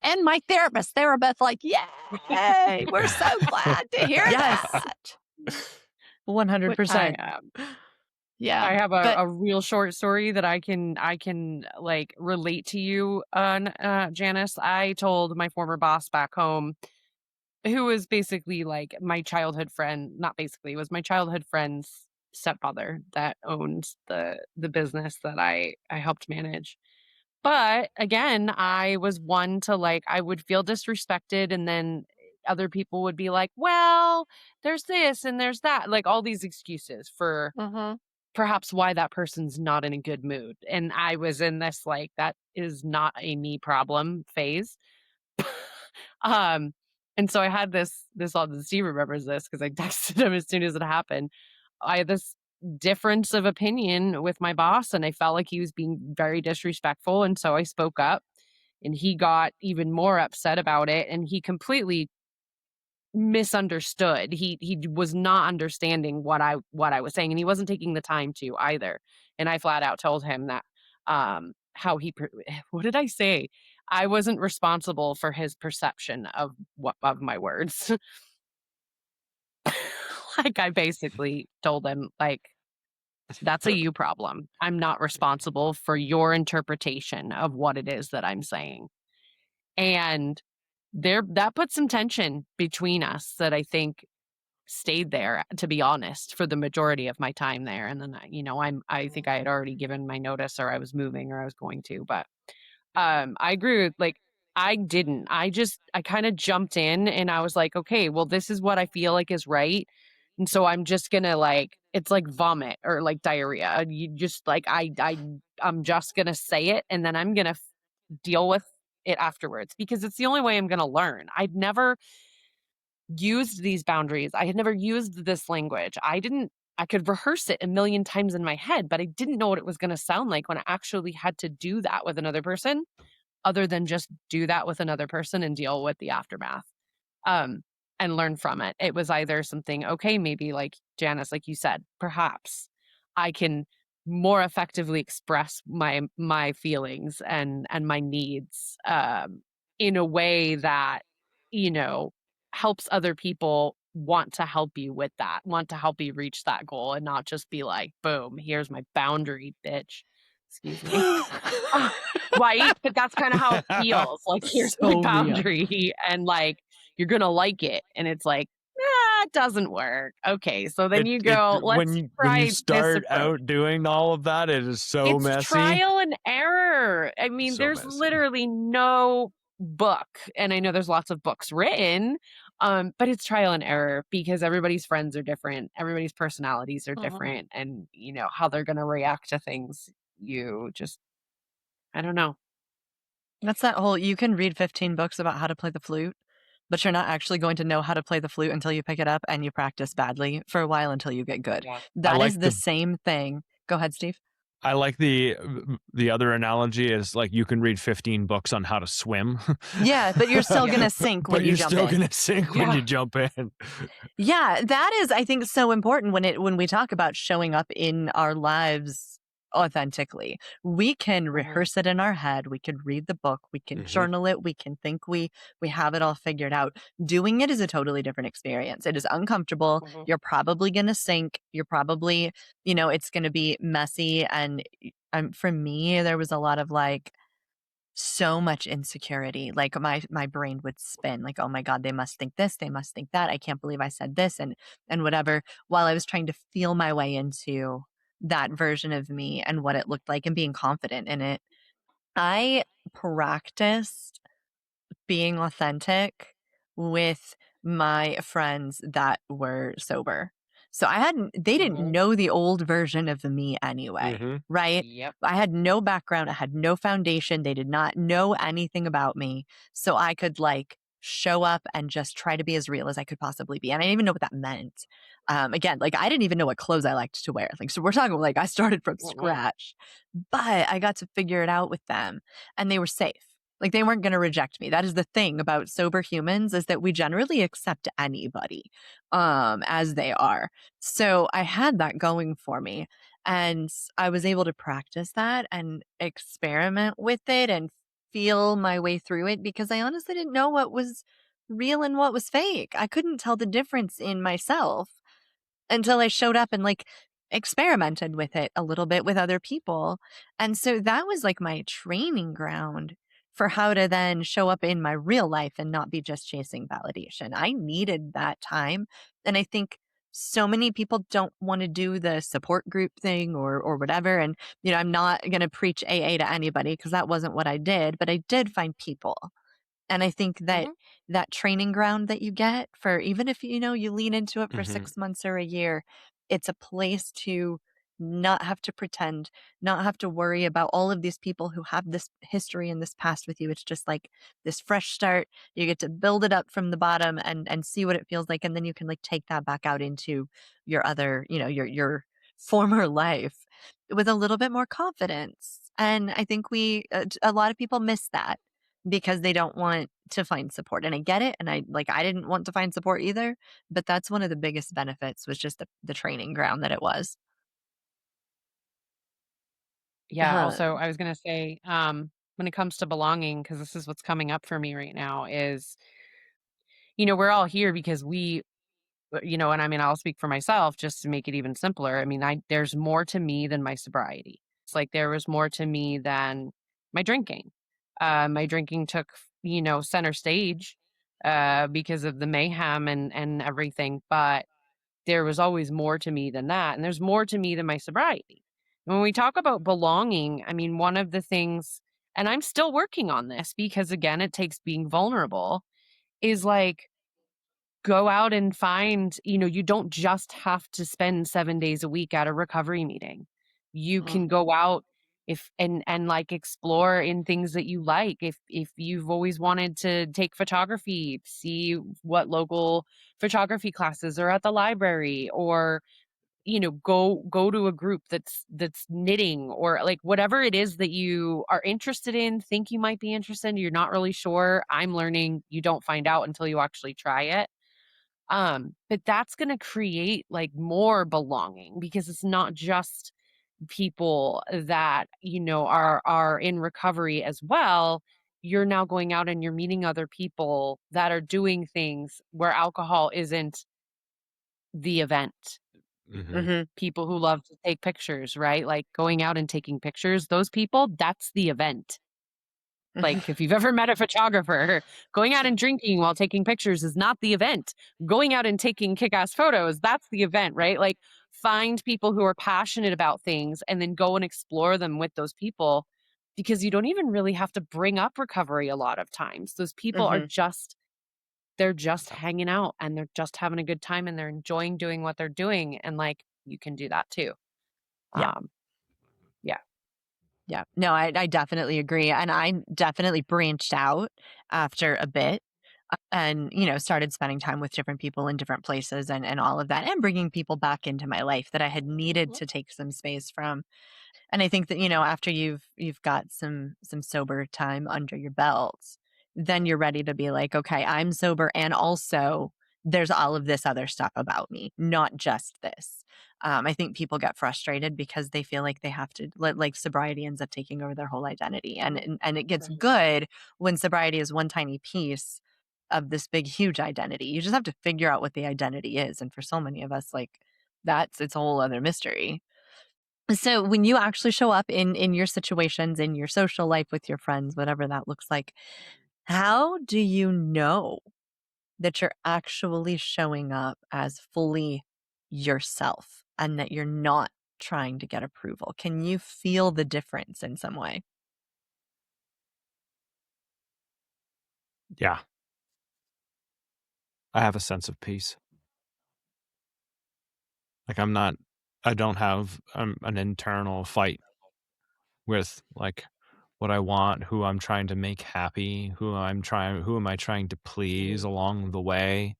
and my therapist, they were both like, "Yay, we're so glad to hear Yes. that." 100%. Yeah, I have but a real short story that I can like relate to you on, Janice. I told my former boss back home, who was basically like my childhood friend, not basically, it was my childhood friend's stepfather that owns the business that I helped manage. But again, I was one to like, I would feel disrespected, and then other people would be like, well, there's this and there's that, like all these excuses for Mhm. perhaps why that person's not in a good mood. And I was in this like, that is not a me problem phase. um, and so I had this all, Steve remembers this because I texted him as soon as it happened. I had this difference of opinion with my boss, and I felt like he was being very disrespectful. And so I spoke up, and he got even more upset about it. And he completely misunderstood. He was not understanding what I was saying, and he wasn't taking the time to either. And I flat out told him that how what did I say? I wasn't responsible for his perception of my words. Like I basically told him like, that's a you problem. I'm not responsible for your interpretation of what it is that I'm saying. And that put some tension between us that I think stayed there, to be honest, for the majority of my time there. And then I think I had already given my notice, or I was moving, or I was going to. But I agree with like, I kind of jumped in, and I was like, okay, well, this is what I feel like is right. And so I'm just gonna like, it's like vomit or like diarrhea. You just like, I'm just gonna say it, and then I'm gonna deal with it afterwards, because it's the only way I'm gonna learn. I'd never used these boundaries. I had never used this language. I could rehearse it a million times in my head, but I didn't know what it was going to sound like when I actually had to do that with another person, other than just do that with another person and deal with the aftermath, um, and learn from it. It was either something, okay, maybe like Janice, like you said, perhaps I can more effectively express my feelings and my needs, in a way that, you know, helps other people want to help you with that, want to help you reach that goal, and not just be like, boom, here's my boundary, bitch. Excuse me. Right? But that's kind of how it feels. Like, here's my So real. boundary, and like, you're going to like it. And it's like, nah, it doesn't work. Okay. So then you go, When let's you try this start approach. out doing all of that, it is so It's messy. trial and error. I mean, So there's messy. literally no book. And I know there's lots of books written, but it's trial and error, because everybody's friends are different. Everybody's personalities are different. And, how they're going to react to things. You just, I don't know. That's that whole, you can read 15 books about how to play the flute, but you're not actually going to know how to play the flute until you pick it up and you practice badly for a while until you get good. Yeah. That like is the same thing. Go ahead, Steve. I like the other analogy is like you can read 15 books on how to swim. Yeah, but you're still Yeah. going to sink when but you you're jump still in. gonna sink when Yeah. you jump in. Yeah, that is, I think, so important when we talk about showing up in our lives authentically. We can rehearse it in our head. We can read the book. We can journal it. We can think we have it all figured out. Doing it is a totally different experience. It is uncomfortable. You're probably going to sink. You're probably, it's going to be messy. And for me, there was a lot of like, so much insecurity. Like my brain would spin like, oh my God, they must think this, they must think that. I can't believe I said this and whatever, while I was trying to feel my way into that version of me and what it looked like and being confident in it. I practiced being authentic with my friends that were sober. So they didn't know the old version of me anyway, right? Yep. I had no background, I had no foundation. They did not know anything about me. So I could like show up and just try to be as real as I could possibly be. And I didn't even know what that meant. Again, like I didn't even know what clothes I liked to wear. Like, so we're talking like I started from scratch, but I got to figure it out with them and they were safe. Like they weren't going to reject me. That is the thing about sober humans is that we generally accept anybody as they are. So I had that going for me and I was able to practice that and experiment with it and feel my way through it because I honestly didn't know what was real and what was fake. I couldn't tell the difference in myself until I showed up and like experimented with it a little bit with other people. And so that was like my training ground for how to then show up in my real life and not be just chasing validation. I needed that time. And I think so many people don't want to do the support group thing or whatever. And, I'm not going to preach AA to anybody because that wasn't what I did, but I did find people. And I think that that training ground that you get for even if you lean into it for 6 months or a year, it's a place to not have to pretend, not have to worry about all of these people who have this history and this past with you. It's just like this fresh start. You get to build it up from the bottom and see what it feels like, and then you can like take that back out into your other, your former life with a little bit more confidence. And I think a lot of people miss that because they don't want to find support. And I get it. And I didn't want to find support either, but that's one of the biggest benefits was just the training ground that it was. Yeah. Also, I was going to say, when it comes to belonging, because this is what's coming up for me right now is, we're all here because and I mean, I'll speak for myself just to make it even simpler. I mean, there's more to me than my sobriety. It's like there was more to me than my drinking. My drinking took, center stage because of the mayhem and everything. But there was always more to me than that. And there's more to me than my sobriety. When we talk about belonging, I mean, one of the things, and I'm still working on this because, again, it takes being vulnerable, is like, go out and find, you don't just have to spend 7 days a week at a recovery meeting. You can go out and like explore in things that you like. If you've always wanted to take photography, see what local photography classes are at the library, or go to a group that's knitting, or like whatever it is that you are interested in, think you might be interested in, you're not really sure. I'm learning you don't find out until you actually try it. But that's going to create like more belonging because it's not just people that, are in recovery as well. You're now going out and you're meeting other people that are doing things where alcohol isn't the event. People who love to take pictures, right? Like going out and taking pictures, those people, that's the event. Like if you've ever met a photographer, going out and drinking while taking pictures is not the event. Going out and taking kick-ass photos, that's the event, right? Like find people who are passionate about things and then go and explore them with those people, because you don't even really have to bring up recovery a lot of times. Those people are they're just hanging out and they're just having a good time and they're enjoying doing what they're doing. And like, you can do that too. Yeah. Yeah. Yeah. No, I definitely agree. And I definitely branched out after a bit. and, started spending time with different people in different places and all of that, and bringing people back into my life that I had needed to take some space from. And I think that, after you've got some sober time under your belt, then you're ready to be like, okay, I'm sober, and also there's all of this other stuff about me, not just this. I think people get frustrated because they feel like they have to, like sobriety ends up taking over their whole identity, and it gets good when sobriety is one tiny piece of this big, huge identity. You just have to figure out what the identity is, and for so many of us, like it's a whole other mystery. So when you actually show up in your situations, in your social life with your friends, whatever that looks like, how do you know that you're actually showing up as fully yourself and that you're not trying to get approval? Can you feel the difference in some way? Yeah. I have a sense of peace. Like I don't have an internal fight with like what I want, who I'm trying to make happy, who am I trying to please along the way.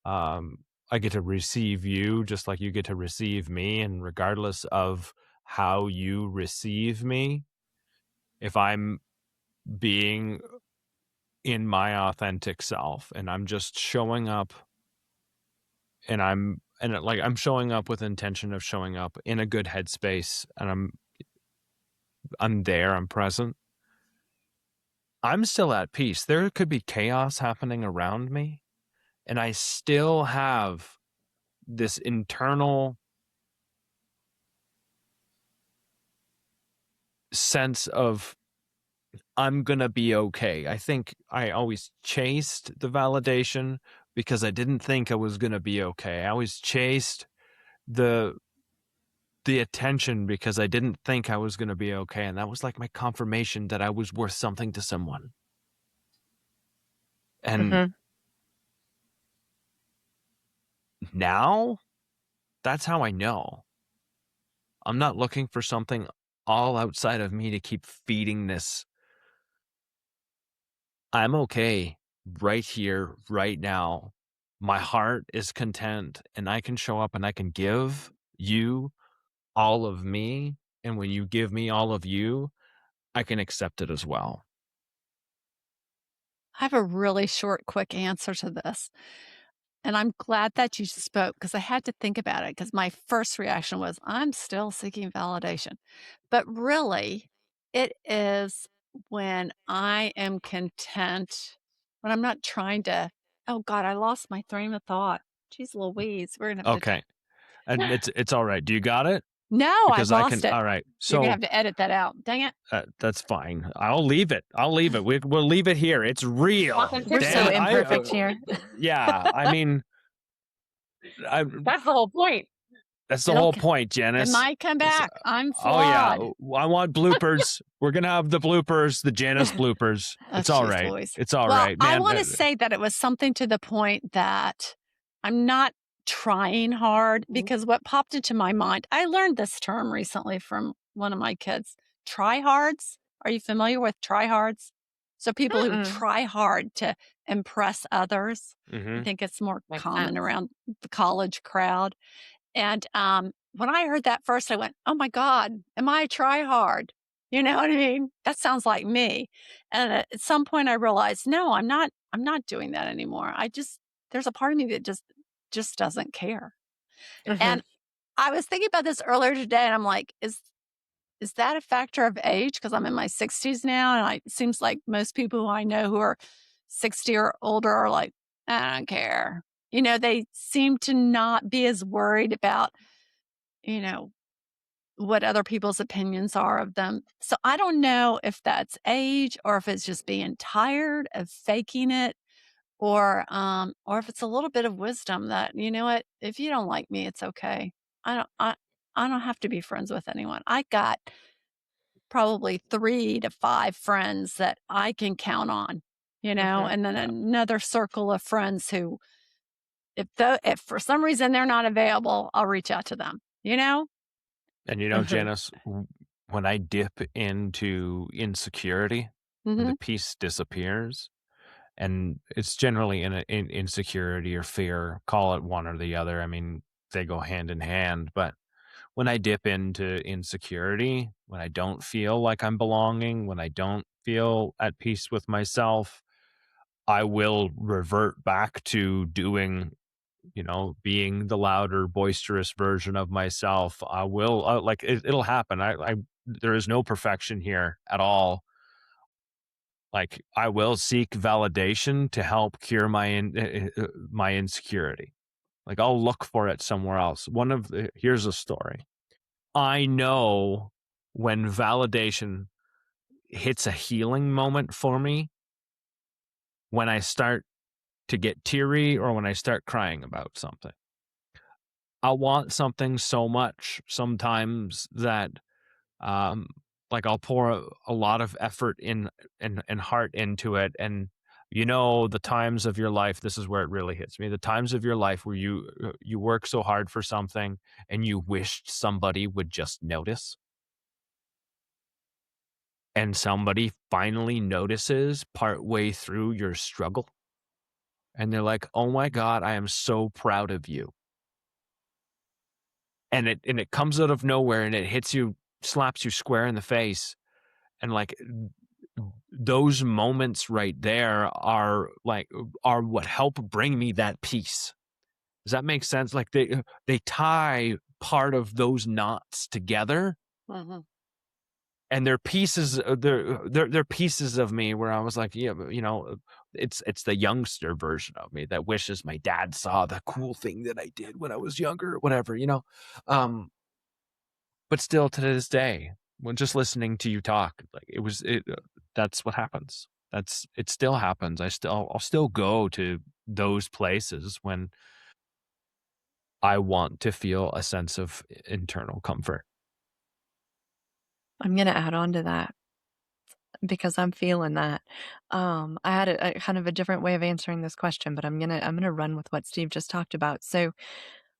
Um, I get to receive you just like you get to receive me. And regardless of how you receive me, if I'm being in my authentic self and I'm just showing up I'm showing up with intention of showing up in a good headspace and I'm there, I'm present. I'm still at peace. There could be chaos happening around me, and I still have this internal sense of I'm going to be okay. I think I always chased the validation because I didn't think I was going to be okay. I always chased the attention because I didn't think I was going to be okay, and that was like my confirmation that I was worth something to someone. And Mhm. now that's how I know. I'm not looking for something all outside of me to keep feeding this. I'm okay right here, right now. My heart is content and I can show up and I can give you all of me. And when you give me all of you, I can accept it as well. I have a really short, quick answer to this. And I'm glad that you spoke because I had to think about it because my first reaction was, I'm still seeking validation. But really, it is when I am content, when I'm not trying to, oh God, I lost my train of thought. Jeez Louise, we're gonna have to Okay. And it's all right. Do you got it? No, I've Because I can. lost it. All right. You're gonna So have to edit that out. Dang it. that's fine. I'll leave it. We'll leave it here. It's real. We're so Damn it. imperfect here. Yeah. I mean, That's the whole point. that's the It'll whole c point, It Janice. might come back. I'm Oh yeah. flawed. I want bloopers. We're gonna have the bloopers, the Janice bloopers. Oh, It's all jeez right. Louise. It's all Well, right, I man. wanna say that it was something to the point that I'm not trying hard because what popped into my mind I learned this term recently from one of my kids, tryhards. Are you familiar with tryhards? So people who Mm-mm. try hard to impress others. I Mm-hmm. think it's more Makes common sense. around the college crowd. And, when I heard that first, I went, "Oh my god, am I a try-hard?" You know what I mean? That sounds like me. And at some point I realized, no, I'm not doing that anymore. There's a part of me that just doesn't care. Mhm. And I was thinking about this earlier today, and I'm like, is that a factor of age? Because I'm in my 60s now, and it seems like most people who I know who are 60 or older are like, "I don't care." They seem to not be as worried about, you know, what other people's opinions are of them. So I don't know if that's age or if it's just being tired of faking it or if it's a little bit of wisdom that, you know what, if you don't like me, it's okay. I don't I I don't have to be friends with anyone. I got probably 3 to 5 friends that I can count on, Mhm. and then Yeah. another circle of friends who if for some reason they're not available, I'll reach out to them, you know? And Mhm. Janice, when I dip into insecurity and the Mhm. peace disappears And it's generally in insecurity or fear, call it one or the other. I mean, they go hand in hand. But when I dip into insecurity, when I don't feel like I'm belonging, when I don't feel at peace with myself, I will revert back to doing, being the louder, boisterous version of myself. I will, like, it'll happen. There is no perfection here at all. Like, I will seek validation to help cure my insecurity. Like, I'll look for it somewhere else. Here's a story. I know when validation hits a healing moment for me, when I start to get teary or when I start crying about something. I want something so much sometimes that, um, like, I'll pour a lot of effort and heart into it. And the times of your life, this is where it really hits me. The times of your life where you work so hard for something and you wished somebody would just notice, and somebody finally notices partway through your struggle, and they're like, "Oh my God, I am so proud of you." And it comes out of nowhere and it hits you, slaps you square in the face. And like, those moments right there are what help bring me that peace. Does that make sense? Like, they tie part of those knots together, Mhm. and they're pieces, they're pieces of me where I was like, yeah, but, it's the youngster version of me that wishes my dad saw the cool thing that I did when I was younger, or whatever. Um, but still, to this day, when just listening to you talk, like, that's what happens. It still happens. I'll still go to those places when I want to feel a sense of internal comfort. I'm gonna add on to that because I'm feeling that. I had a kind of a different way of answering this question, but I'm gonna run with what Steve just talked about. So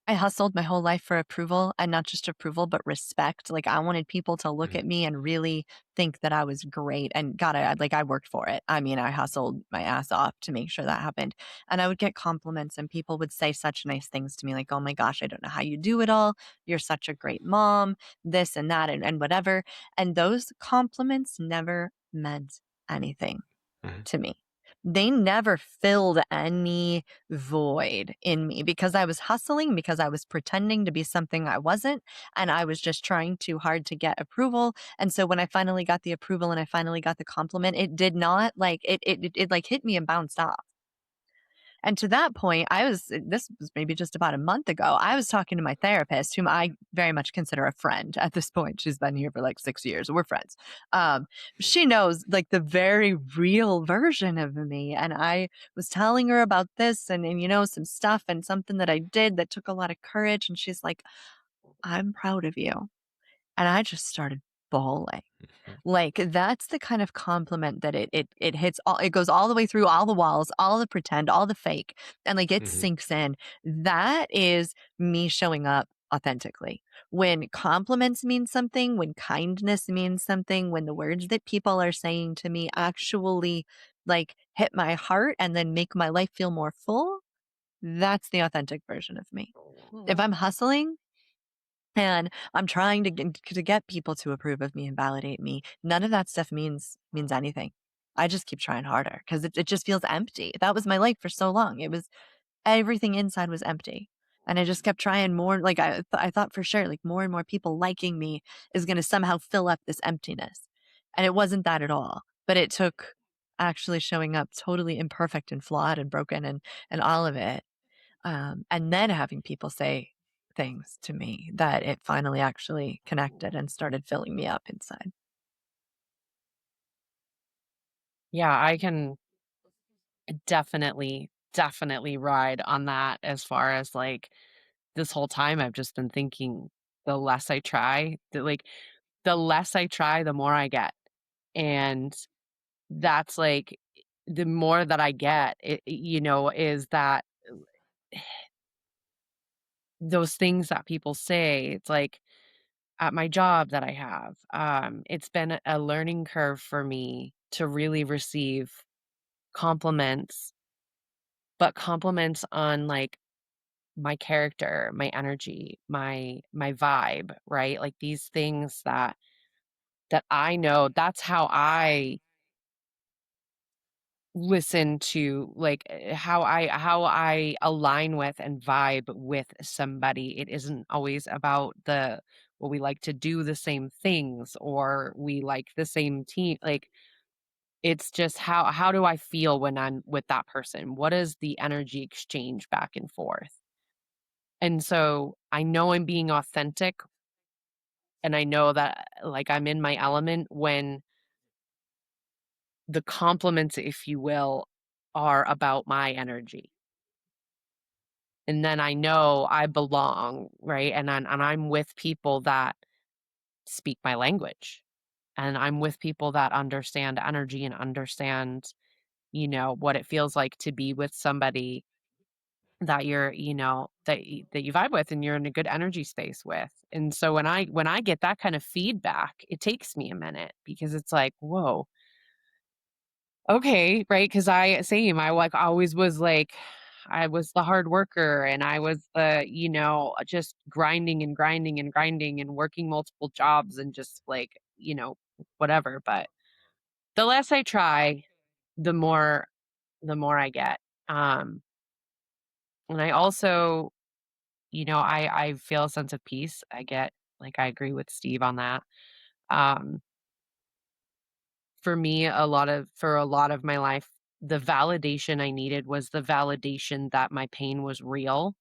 I hustled my whole life for approval, and not just approval, but respect. Like, I wanted people to look Mhm. at me and really think that I was great. And God, I worked for it. I mean, I hustled my ass off to make sure that happened. And I would get compliments, and people would say such nice things to me, like, "Oh my gosh, I don't know how you do it all. You're such a great mom," this and that, and whatever. And those compliments never meant anything Mhm. to me. They never filled any void in me because I was hustling, because I was pretending to be something I wasn't, and I was just trying too hard to get approval. And so when I finally got the approval and I finally got the compliment, it did not like it like hit me and bounced off. And to that point, this was maybe just about a month ago. I was talking to my therapist, whom I very much consider a friend at this point. She's been here for like 6 years. We're friends. Um, she knows like the very real version of me. And I was telling her about this and some stuff and something that I did that took a lot of courage. And she's like, "I'm proud of you." And I just started bawling. Mhm. Like, that's the kind of compliment that it hits all, it goes all the way through all the walls, all the pretend, all the fake, and, like, it Mhm. sinks in. That is me showing up authentically. When compliments mean something, when kindness means something, when the words that people are saying to me actually, like, hit my heart and then make my life feel more full, that's the authentic version of me. If Mhm. I'm hustling and I'm trying to get people to approve of me and validate me, none of that stuff means anything. I just keep trying harder because it just feels empty. That was my life for so long. It was everything inside was empty. And I just kept trying more. Like I thought for sure, like more and more people liking me is going to somehow fill up this emptiness. And it wasn't that at all. But it took actually showing up totally imperfect and flawed and broken and all of it, and then having people say things to me that it finally actually connected and started filling me up inside. Yeah, I can definitely ride on that as far as like this whole time I've just been thinking the less I try, the more I get. And that's like the more that I get, is that those things that people say, it's like at my job that I have, it's been a learning curve for me to really receive compliments, but compliments on like my character, my energy, my vibe, right? Like these things that I know that's how I listen to, like how I align with and vibe with somebody. It isn't always about the well, we like to do the same things or we like the same team. Like it's just how do I feel when I'm with that person? What is the energy exchange back and forth? And so I know I'm being authentic and I know that like I'm in my element when the compliments, if you will, are about my energy. And then I know I belong, right? And I'm with people that speak my language. And I'm with people that understand energy and understand, what it feels like to be with somebody that you're, that you vibe with and you're in a good energy space with. And so when I get that kind of feedback, it takes me a minute because it's like, whoa, okay, right? Because I like always was like, I was the hard worker and I was the, just grinding and grinding and grinding and working multiple jobs and just like, whatever. But the less I try, the more I get. Um, and I also, I feel a sense of peace. I agree with Steve on that. Um, for me, for a lot of my life, the validation I needed was the validation that my pain was real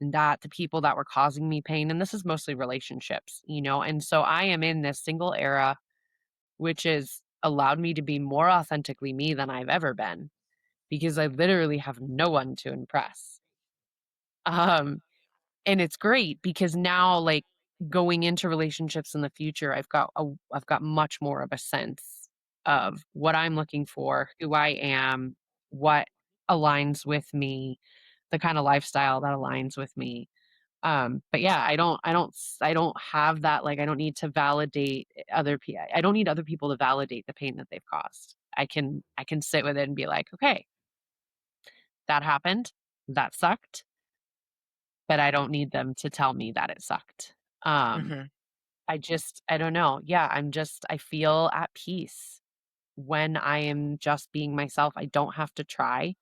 and that the people that were causing me pain, and this is mostly relationships, and so I am in this single era, which has allowed me to be more authentically me than I've ever been because I literally have no one to impress. Um, and it's great because now, like, going into relationships in the future, I've got much more of a sense of what I'm looking for, who I am, what aligns with me, the kind of lifestyle that aligns with me. But yeah, I don't have that, like, I don't need to validate other people. I don't need other people to validate the pain that they've caused. I can sit with it and be like, "Okay, that happened. That sucked." But I don't need them to tell me that it sucked. Um, Mhm. I don't know. Yeah, I feel at peace when I am just being myself. I don't have to try.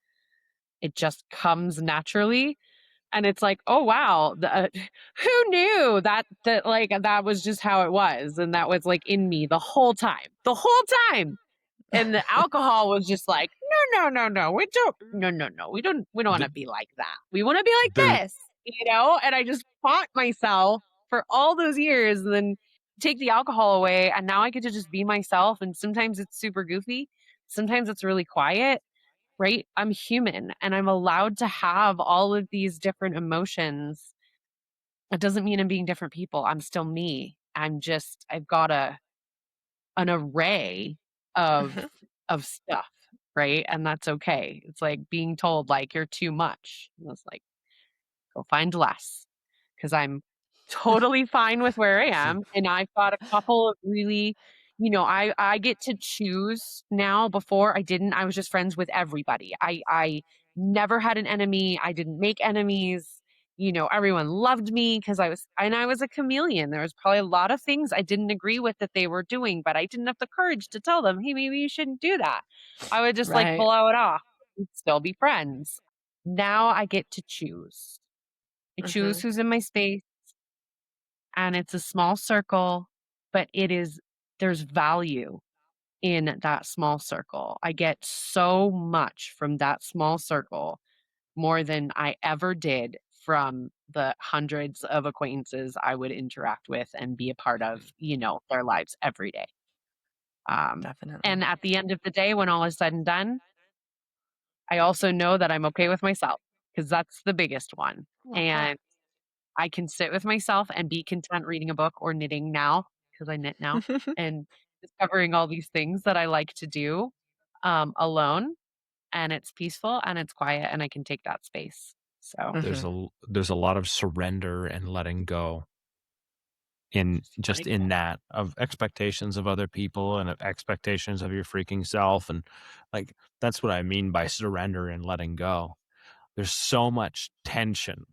It just comes naturally. And it's like, oh wow, who knew that like that was just how it was, and that was like in me the whole time. And the alcohol was just like, no, no, no, no, we don't, no, no, no, we don't want to Th- be like that. We want to be there like this, And I just fought myself for all those years, and then take the alcohol away, and now I get to just be myself. And sometimes it's super goofy, sometimes it's really quiet, right? I'm human and I'm allowed to have all of these different emotions. It doesn't mean I'm being different people. I'm still me. I've got an array of Mhm. stuff, right? And that's okay. It's like being told like you're too much. And it's like, go find less because I'm totally fine with where I am. And I've got a couple of really, I get to choose now. Before I didn't. I was just friends with everybody. I never had an enemy. I didn't make enemies. Everyone loved me because I was a chameleon. There was probably a lot of things I didn't agree with that they were doing, but I didn't have the courage to tell them, hey, maybe you shouldn't do that. I would just like Right. blow it off and still be friends. Now I get to choose. I choose Mhm. who's in my space, and it's a small circle, but there's value in that small circle. I get so much from that small circle, more than I ever did from the hundreds of acquaintances I would interact with and be a part of, their lives every day. And Definitely. at the end of the day, when all is said and done, I also know that I'm okay with myself because that's the biggest one. Uh-huh. And I can sit with myself and be content reading a book or knitting now, because I knit now, and discovering all these things that I like to do, alone, and it's peaceful and it's quiet and I can take that space. So, Mhm. there's a lot of surrender and letting go in that of expectations of other people and of expectations of your freaking self. And like, that's what I mean by surrender and letting go. There's so much tension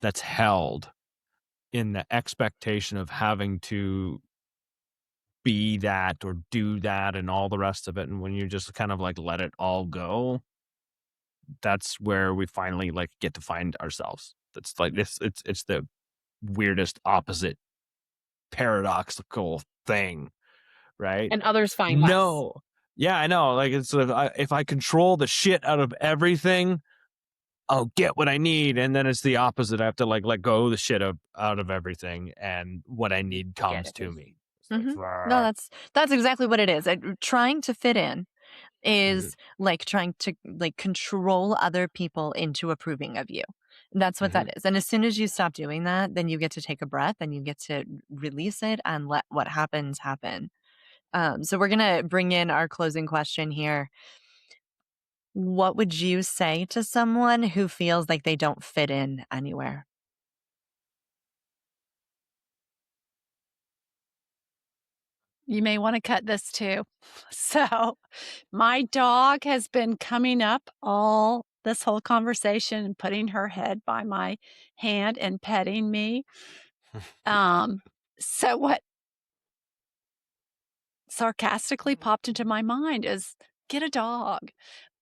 that's held in the expectation of having to be that or do that and all the rest of it. And when you just kind of like let it all go, that's where we finally like get to find ourselves. That's like this, it's the weirdest opposite paradoxical thing, right? And others find less. No. Yeah, I know. Like, it's if I control the shit out of everything, I'll get what I need. And then it's the opposite. I have to like let go of the shit out of everything, and what I need comes to me. It's like, No, that's exactly what it is. Trying to fit in is like trying to like control other people into approving of you. That's what that is. And as soon as you stop doing that, then you get to take a breath and you get to release it and let what happens happen. So we're going to bring in our closing question here. What would you say to someone who feels like they don't fit in anywhere? You may want to cut this too. So, my dog has been coming up all this whole conversation and putting her head by my hand and petting me. So what sarcastically popped into my mind is get a dog.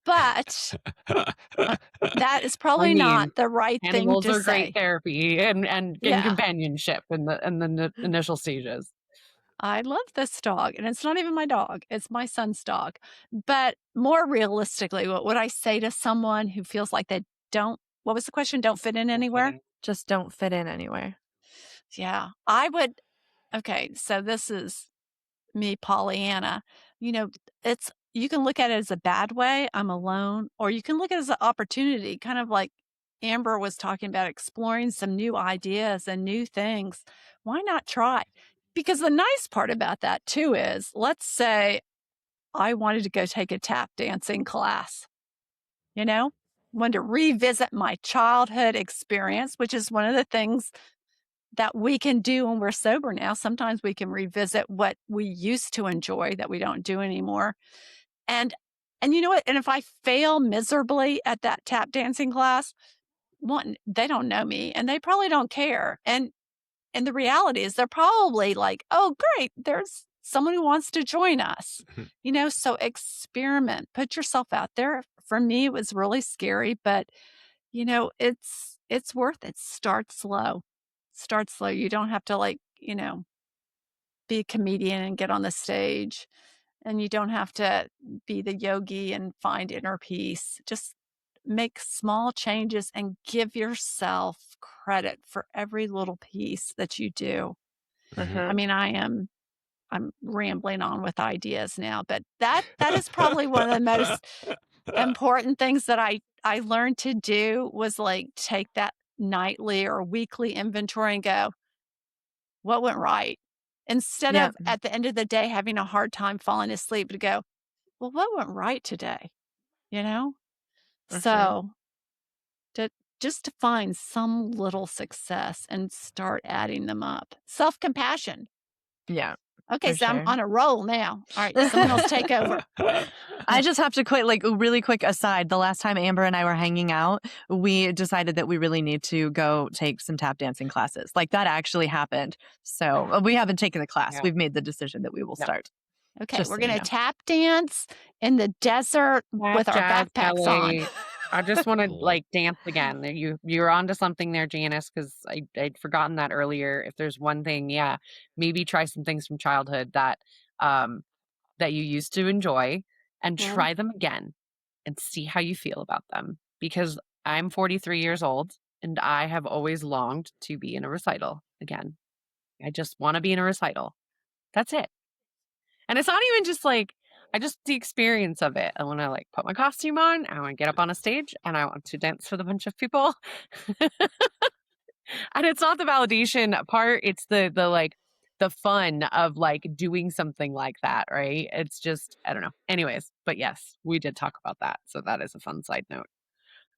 But that is probably not the right thing Animals to are say. great therapy and Yeah. companionship in the initial stages. I love this dog, and it's not even my dog. It's my son's dog. But more realistically, what would I say to someone who feels like they don't, what was the question? Don't fit in anywhere? Just don't fit in anywhere. Yeah, I would. Okay, so this is me, Pollyanna. You know, you can look at it as a bad way, I'm alone, or you can look at it as an opportunity, kind of like Amber was talking about exploring some new ideas and new things. Why not try? Because the nice part about that too is, let's say I wanted to go take a tap dancing class, wanted to revisit my childhood experience, which is one of the things that we can do when we're sober now. Sometimes we can revisit what we used to enjoy that we don't do anymore. And you know what? And if I fail miserably at that tap dancing class, one, they don't know me and they probably don't care. And the reality is they're probably like, oh, great, there's someone who wants to join us. So experiment, put yourself out there. For me, it was really scary, but it's worth it. Start slow. Start slow. You don't have to be a comedian and get on the stage. And you don't have to be the yogi and find inner peace. Just make small changes and give yourself credit for every little piece that you do. I mean, I'm rambling on with ideas now, but that is probably one of the most important things that I learned to do was like take that nightly or weekly inventory and go, what went right? Instead of at the end of the day having a hard time falling asleep, to go, well, what went right today? So just to find some little success and start adding them up. Self-compassion. Yeah. Okay, so I'm on a roll now. All right, someone else take over. I just have to quit, like, a really quick aside. The last time Amber and I were hanging out, we decided that we really need to go take some tap dancing classes. Like, that actually happened. So we haven't taken the class. We've made the decision that we will start. Okay, Just we're so going you to know. tap dance in the desert with our backpacks on. I just want to like dance again. You're onto something there, Janice, because I'd forgotten that earlier. If there's one thing, maybe try some things from childhood that that you used to enjoy and try them again and see how you feel about them. Because I'm 43 years old and I have always longed to be in a recital again. I just want to be in a recital. That's it. And it's not even just like, the experience of it. I want to like put my costume on. I want to get up on a stage and I want to dance with a bunch of people. And it's not the validation part. It's the fun of like doing something like that. Right. It's just, I don't know. Anyways, but yes, we did talk about that. So that is a fun side note.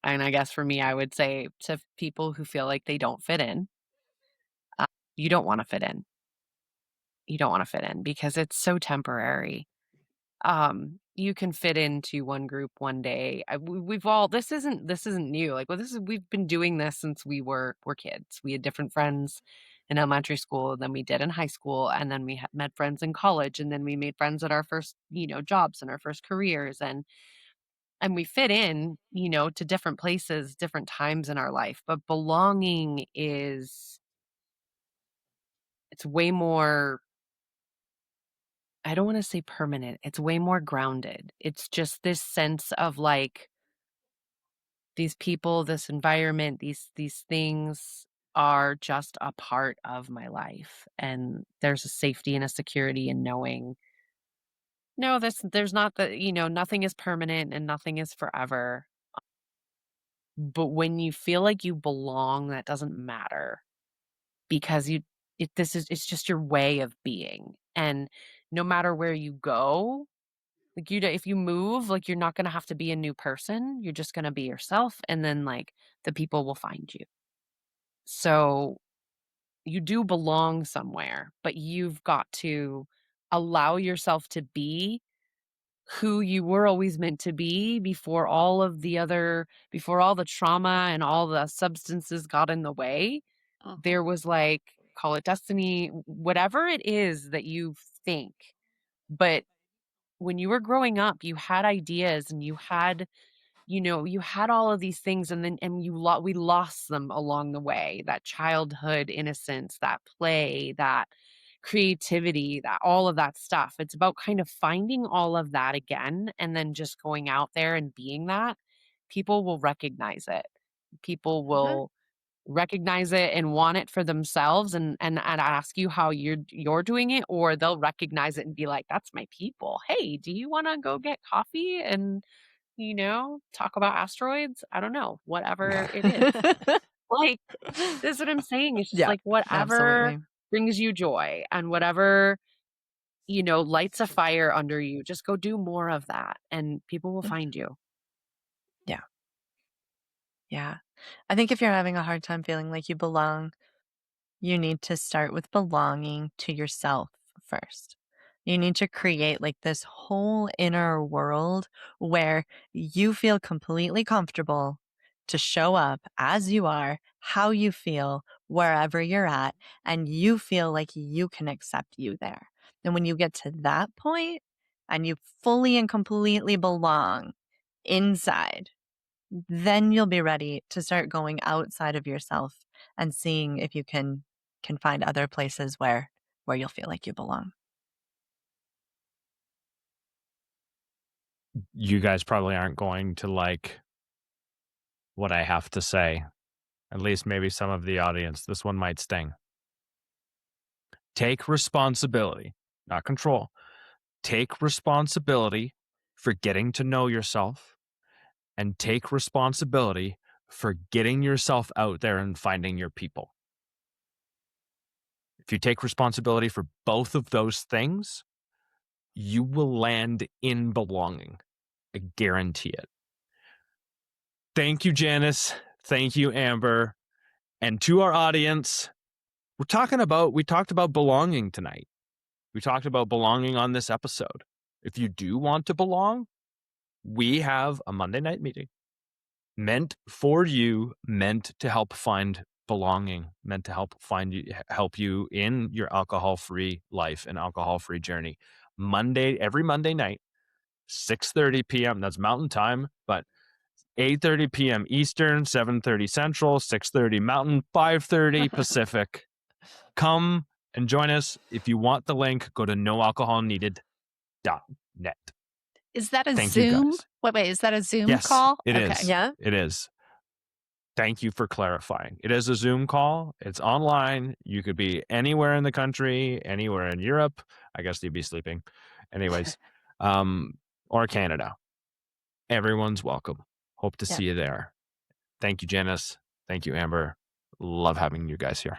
And I guess for me, I would say to people who feel like they don't fit in, you don't want to fit in. You don't want to fit in because it's so temporary. You can fit into one group one day. We've all this isn't new. Like, well, this is we've been doing this since we were kids. We had different friends in elementary school than we did in high school, and then we had met friends in college, and then we made friends at our first, jobs and our first careers, and we fit in, to different places, different times in our life. But belonging is it's way more, I don't want to say permanent. It's way more grounded. It's just this sense of like these people, this environment, these things are just a part of my life. And there's a safety and a security in knowing, no, there's not nothing is permanent and nothing is forever. But when you feel like you belong, that doesn't matter because it's just your way of being. And no matter where you go, like, if you move, like, you're not gonna have to be a new person, you're just gonna be yourself, and then, like, the people will find you. So, you do belong somewhere, but you've got to allow yourself to be who you were always meant to be before all the trauma and all the substances got in the way. Uh-huh. There was, like, call it destiny, whatever it is that you think, but when you were growing up, you had ideas and you had all of these things, and then we lost them along the way. That childhood innocence, that play, that creativity, that all of that stuff. It's about kind of finding all of that again and then just going out there and being that. People will recognize it. People Uh-huh. will recognize it and want it for themselves and ask you how you're doing it, or they'll recognize it and be like, that's my people. Hey, do you want to go get coffee and talk about asteroids? I don't know, whatever it is. Like, this is what I'm saying. It's just Yeah, like whatever absolutely. brings you joy and whatever, lights a fire under you, just go do more of that and people will Mm, find you. yeah, yeah. I think if you're having a hard time feeling like you belong, you need to start with belonging to yourself first. You need to create like this whole inner world where you feel completely comfortable to show up as you are, how you feel, wherever you're at, and you feel like you can accept you there. And when you get to that point and you fully and completely belong inside, then you'll be ready to start going outside of yourself and seeing if you can find other places where you'll feel like you belong. You guys probably aren't going to like what I have to say. At least maybe some of the audience. This one might sting. Take responsibility, not control. Take responsibility for getting to know yourself and take responsibility for getting yourself out there and finding your people. If you take responsibility for both of those things, you will land in belonging. I guarantee it. Thank you, Janice. Thank you, Amber. And to our audience, we talked about belonging tonight. We talked about belonging on this episode. If you do want to belong, we have a Monday night meeting meant for you, meant to help find belonging, meant to help you in your alcohol-free life and alcohol-free journey. Every Monday night, 6:30 p.m. That's Mountain Time, but 8:30 p.m. Eastern, 7:30 Central, 6:30 Mountain, 5:30 Pacific. Come and join us. If you want the link, go to noalcoholneeded.net. Is that a Thank you, Zoom? guys. Wait, is that a Zoom Yes, call? it Okay. is. Yeah. It is. Thank you for clarifying. It is a Zoom call. It's online. You could be anywhere in the country, anywhere in Europe. I guess you'd be sleeping. Anyways, or Canada. Everyone's welcome. Hope to Yeah. see you there. Thank you, Janice. Thank you, Amber. Love having you guys here.